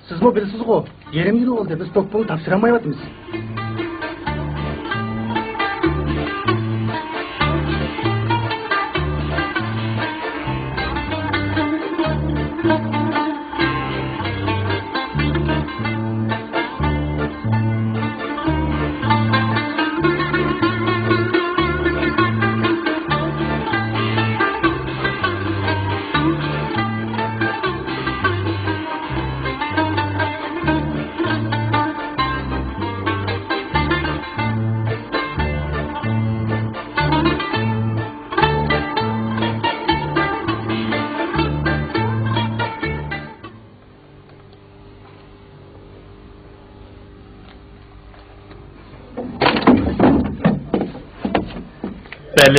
Sizmi bilasiz-ku, yarim yil bo'ldi biz to'pni topshirolmayapmiz.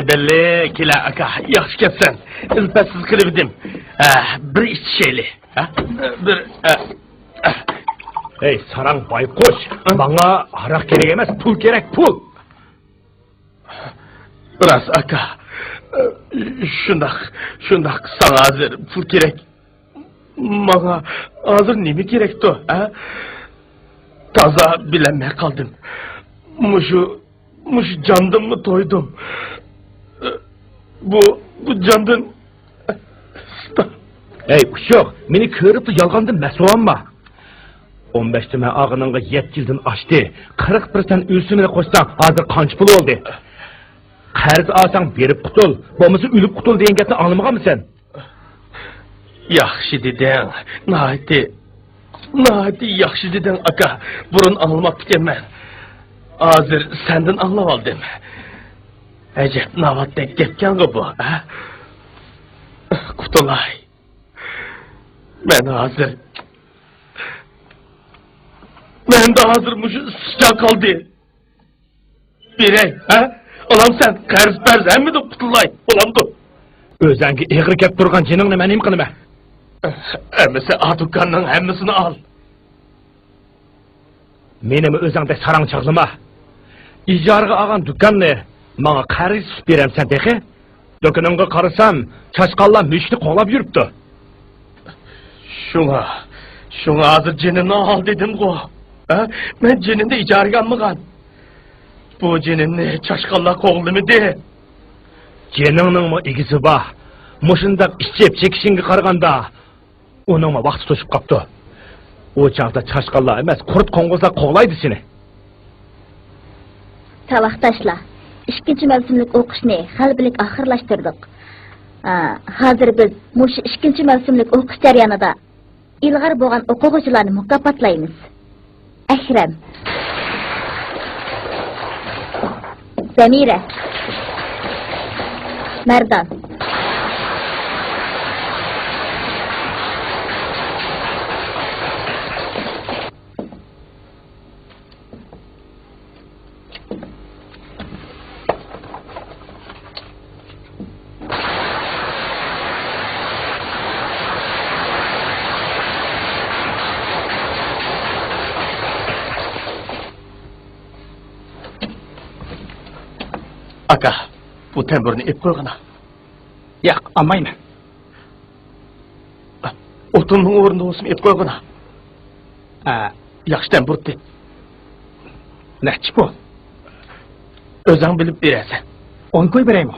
Belli kila aka yaxshi ketsin. İlpatsiz qilibdim. Bir iç şeyli. Bir Ey sarang baykuş, bana harak gerek emez, pul gerek, pul. Biraz aka. Şundak sana hazır pul gerek. Bana hazır nemi gerekti o? Taza bilemeye kaldım. Muşu candım mı toydum. Bu candan... Ey uşak, beni körüp de yalgandın mesuanma. 15 tüme ağınınga 7 yıldan açtı. 40% ülsümüne koşsan hazır kanç pul oldu. Qarz alsan berip kutul, bomuzu ülüp kutul deyen gapni anlamagan mı sen? Yaxşı dedin, nahati yaxşı dedin aka. Burun anılmak bitemem. Hazır senden anlav aldım. Ecep navatdek gepken bu, ha? Kutulay. Ben hazır. Ben de hazırmış sıcak kaldı. Birey, ha? Olam sen qarz hem mi de Kutulay? Olam da. Özəngi eğri kep durgan jiningni men nima qilma? Hemmisi adukanның hemmisini al. Menimi özəngde sarang çağlama. İjarga algan dukanni manga qarz berem sen texi. Dokununga qarasam, çaşqallar müşti qo'lab yuribdi. Şuna hazır jinini al dedim go. Ha? Men jinini ijarga almagan. Bu jinini çaşqallar qo'g'limidi. Jeningning mi igisi bor. Mushundaq ichib chekishingga qaraganda uning vaqti to'shib qopti. O chaqda çaşqallar emas, qurt qo'ng'izlar qo'g'laydi seni. Savaqdaşlar, 2. mavsumlik o'qishni g'albilik oxirlashtirdik. Hozir biz mush 2-mavsumlik o'qish jarayonida ilg'or bo'lgan o'quvchilarni mukofotlaymiz. Akram, Samira, Mardon. Aka, bu temburni ip koygana. Yo'q, olmayman. O'tinning o'rnida o'sim ip koygana. Yaxshi tembur deb. Nechi bu? O'zing bilib berasan. 10 qo'y beraymi?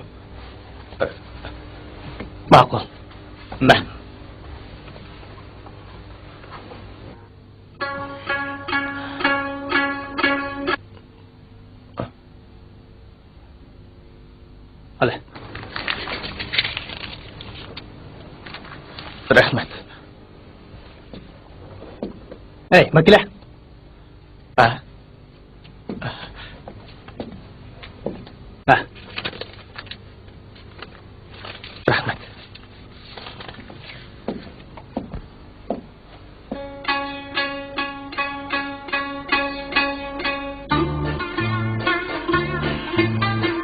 Ma'qul. Ma. Hadi. Rahmat. Hey, makila. Ha? Ha. Rahmat.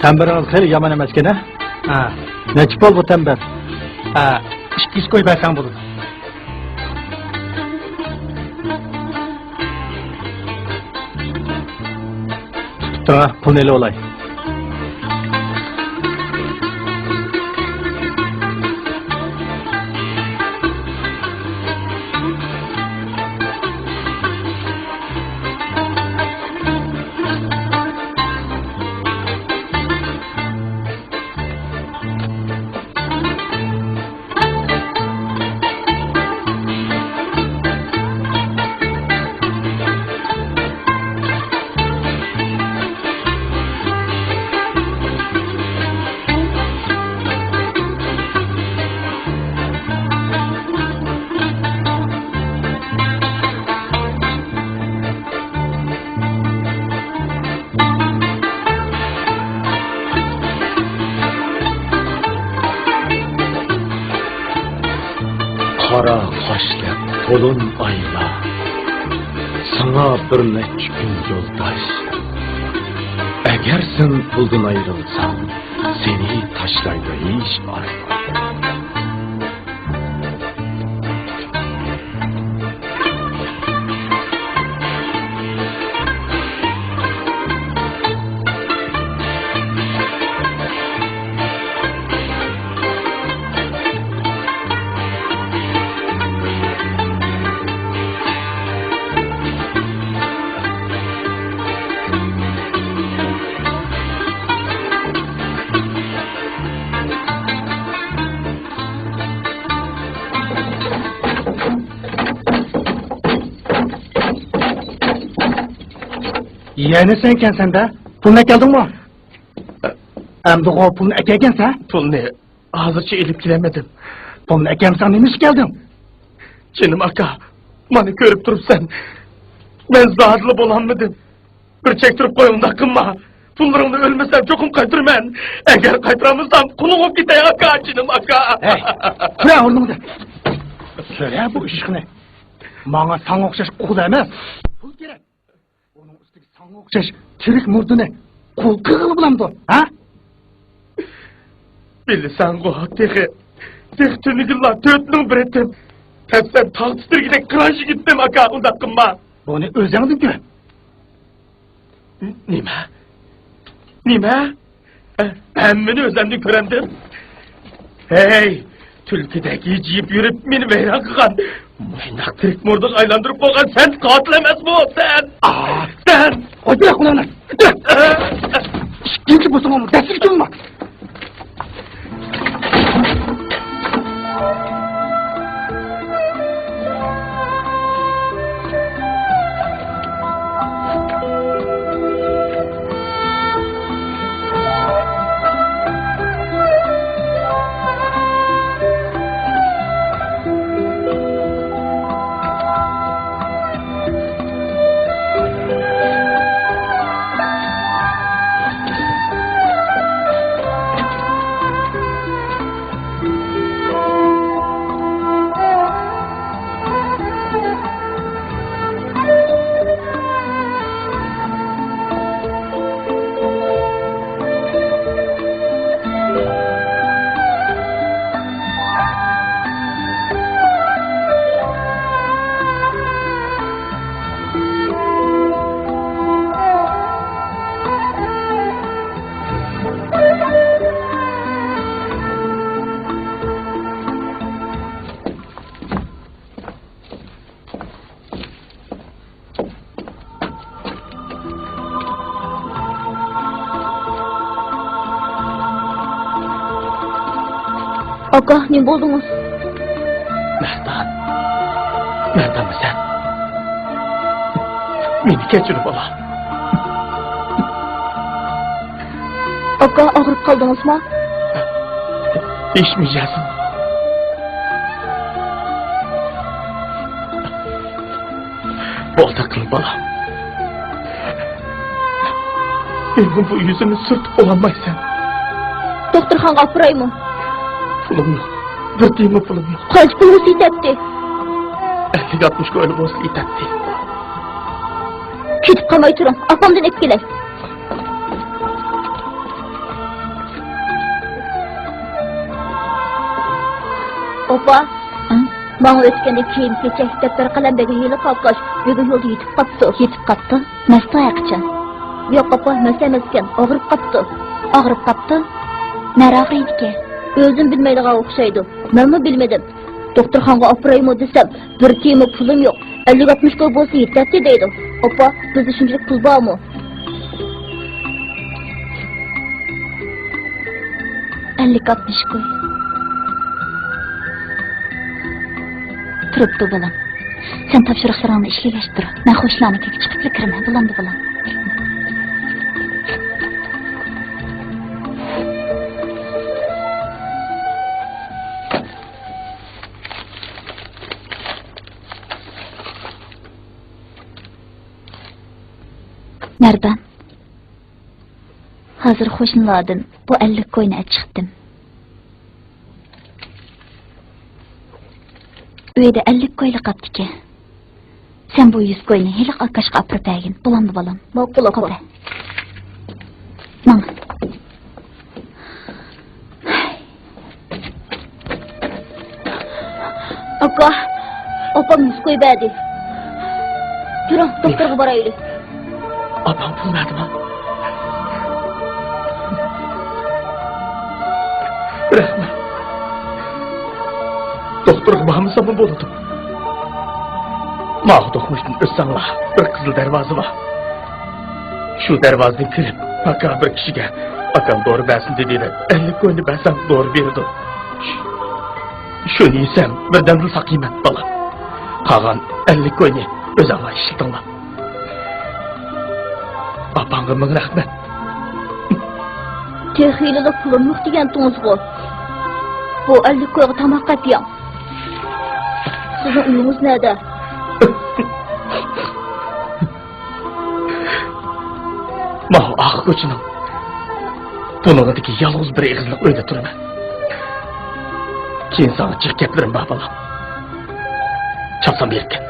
Tembiringiz xeyli yomon emas ekan, ha? Nechi pul bu tembir? 200 qo'y bersang bo'ladi. Tutma, pulni ele olay. Qara qoshli to'lin oyla, sana bir necha kun yo'ldosh. Agar sen puldan ayrilsang, seni tashlaydi hech arvoh. Yani sen ekansan da, pulni keldingmi? Endi o pulni ekansan? Pulni hozircha elib kelmadim. Pulni ekansan nima ish kelding? Jinim aka, meni ko'rib turibsan. Men zodli bo'lanmidim. Bir chektirib qo'y unda qilma. Pullarimni o'lmasam cho'qim qaytiraman. Agar qaytaramazsam quling olib ketay aka, jinim aka. Hey, tura o'rningda. Söyle bu ishni. Menga sana o'xshash qul emas. Pul kerak. Onun ustiga sana o'xshash tirik murdini qul qilib bilamdi, ha? Bilsan bu tehi. Tehtinigillah tötning bir etdim. Sen tağtısırgidek kıranşı gittim aka, unda qilma. Bunu o'zingdiki. Nima? Nima? Hammani o'zimni ko'ramdim. Hey, tulkidagi jiyib yurib meni vayron qilgan. Muynoq tirik murdiq aylantirib qo'ygan sen qotil emasmi sen? Sen! Qo'yla qulani. Ikkinchi bo'lsam, dastur kimma? Aka, ne buldunuz? Merdan mı sen? Beni keçirip ala. Aka, ağırıp kaldınız mı? İçmeyeceksin. Bolta kıl bala. Benim bu yüzümü sırt olamaysan. Doktorxanaga apırayım. Pulum yok. Bir tiyimi pulum yok. Kaç pulunuz yetepti? 50-60 koylu bolsa yetetti. Ketip kalmay turun. Akamdan ep kelay. Opa. Bana ötkende kiyim keçek defter kalemdeki hili kalkaş. Bugün yolda yetip kaptı. Yetip kaptı? Nasıl ayakçın? Yok opa, nasıl emesken? Ağırıp kaptı. Ağırıp kaptı? Nere ağrıydı ki? Özüm bilmeydiğe okşaydı. Ben mi bilmedim? Doktorxanaga apırayım desem, bir tiyimi pulum yok. 50-60 koy bolsa yeterli deydi. Opa, bizde şunçilik pul var mı? 50-60 koy. Turuptu balam. Sen tapşırıqlarını işleyleştir. Ben hoşlanı kek çıkıp fikirme. Bulandı balam. Nereden? Hazır hoşlanladın. Bu 50 koyuna çıktım. Uyda 50 koyla kaptı ki. Sen bu 100 koyunu helik akaşqa apırıp ägin. Bulandı balam. Mokul oku. Mana. Aka. Opam 100 koy berdi. Yürü, doktorga baraylik. Abam pul verdi mi? Rahmet. Doktorga bağımlısa mı boladı? Mağı dokmuştun ıssanla bir kızıl dervazı var. Şu dervazdan kirip baka bir kişiye akam doğru versin dediğine 50 koyunu versem doğru verirdi. Şunu yesem birden rıl sakayım et bala. Kalan 50 koyunu öz ağla işittin la. Abanga mın rahmet. Tehililik pulum yok degen to'ng'izg'u. Bu 50 koyga tamoq qapyam. Sizin uyunuz nerede? Mahu ağ koçunun. Bununadaki yalğız bir eğizlik öyle durma. Keyin sana çık keplerim babalam. Çapsam berken.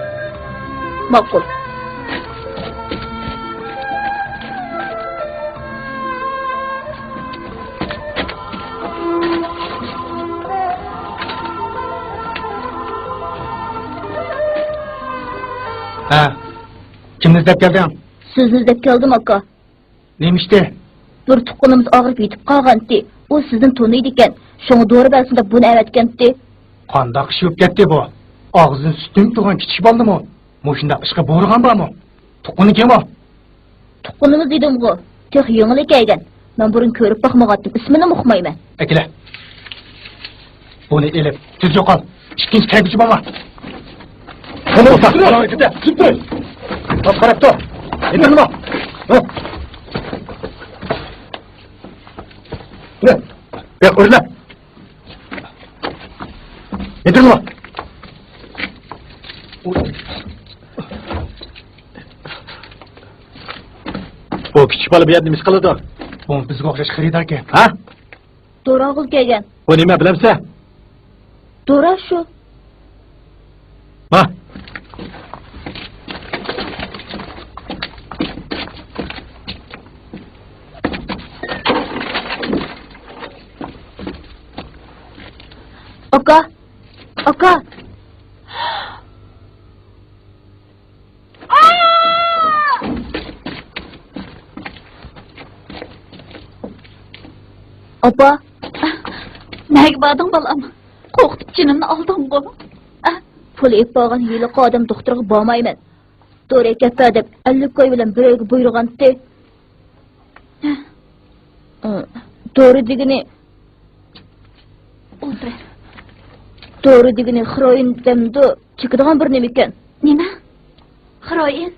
Ma'qul. Ha. Kimni izlep geldin? Sizni izlep keldim aka. Neymişti? Bir tuqqunimiz og'rib yetib qolgandi. U sizni taniydi ekan. Şoňa doğru bersin dep buni avatgandi. Qandaq iş öp ketdi bu? Ağzın sütün tuğan kichik baldı mı? Moşundaq işqa borğan barmı? Tuqquni kim o? Tuqqunimiz dedim bu. Tex yengil ekan. Men burun ko'rib bakmagatdım. İsmini uqmayman. Ekile. Bunu elip tüz yoqal. İkinci kaybici balma. Bunu olsa. Bunu ekide. Süttür. Bak qarab tur. Etin nima? Ne? Ya öyle. Etin nima? Bu kichik bola bu yerda nima qiladi? Bu bizga o'xshash xaridor ekan. Ha? Do'rog'il kelgan. Bu nima bilamsa? Do'ra shu. Ha? Aka. Aka. Opa. Nega bording balam? Qo'rqitib jinimni olding ku. Pul ep bo'lgan hiyliq odam doktorga bormayman. To'g'ri katta deb 50 koy bilan birga buyurgandi. To'g'ri degini. O'tir. Doğru degeni Xroin demdi. Çıkıdığan bir nemiken. Nima? Xroin?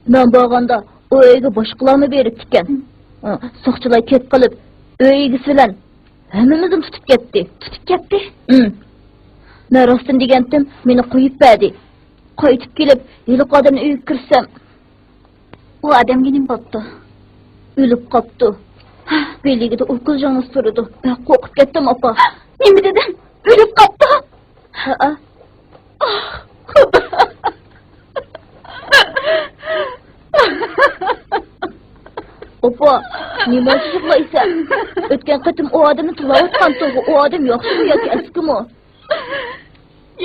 Ben bağanda o öyge boşqılarını berip tiken. Soqçılay ket qılıp, öygisi bilen hemmimizin tutup ketdi. Tutup ketdi? Ben rostun degendim, meni qoyup berdi. Qaytib kelip, yılık adamın öyüp kirsem, O adamga nim boptu? ölüp qaptı. Beligide ukul canı sorudu. Ben qo'rqib ketdim apa. Nima dedin? Ölüp qapti? Ha. Opa, nima yig'laysan? O'tgan qatim o odamni tilayotgan to'g'ri, o odam yaxshimi yoki eskimi?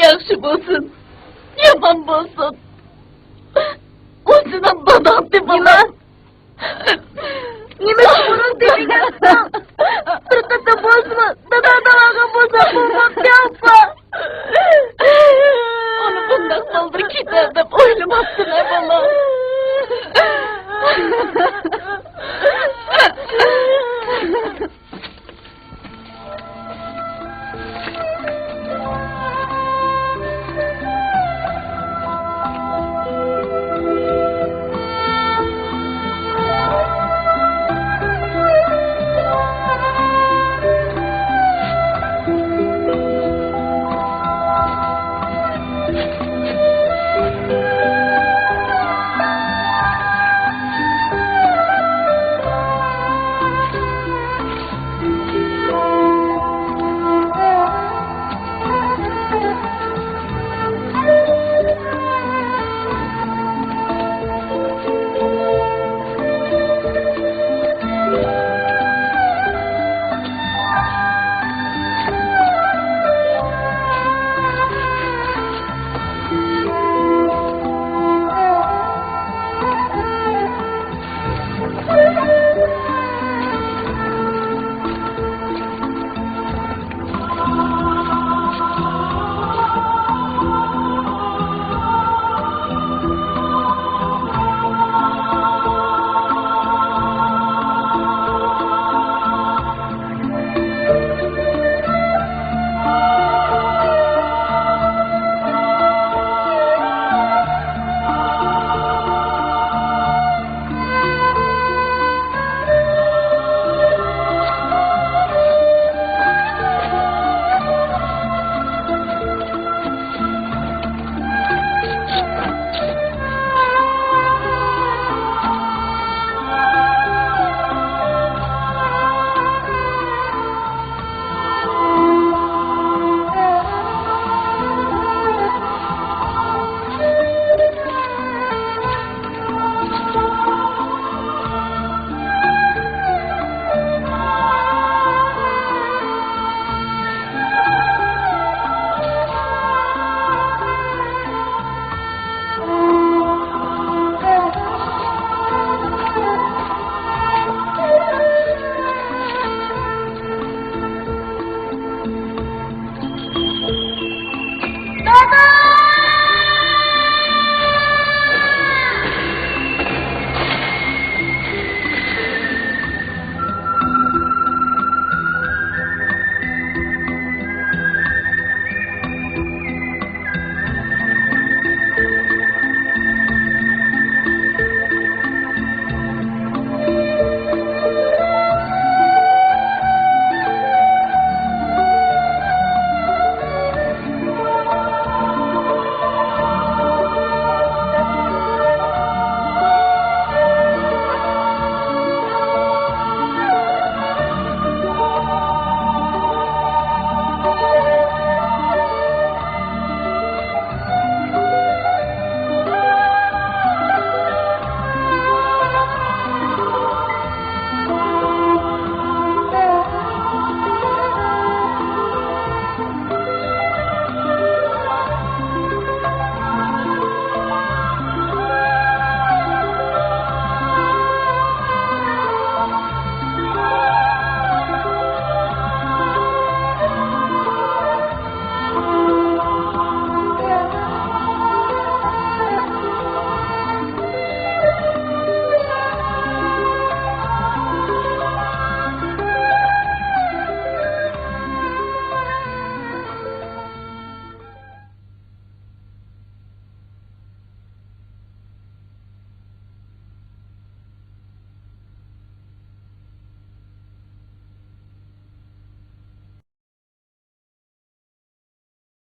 Yaxshi bo'lsin, yomon bo'lsin. O'zidan badon deb bo'lar. Nima bo'ldi degansan? Bir qatam bo'lsa, dada-dadaga bo'lsa bo'lmabdi.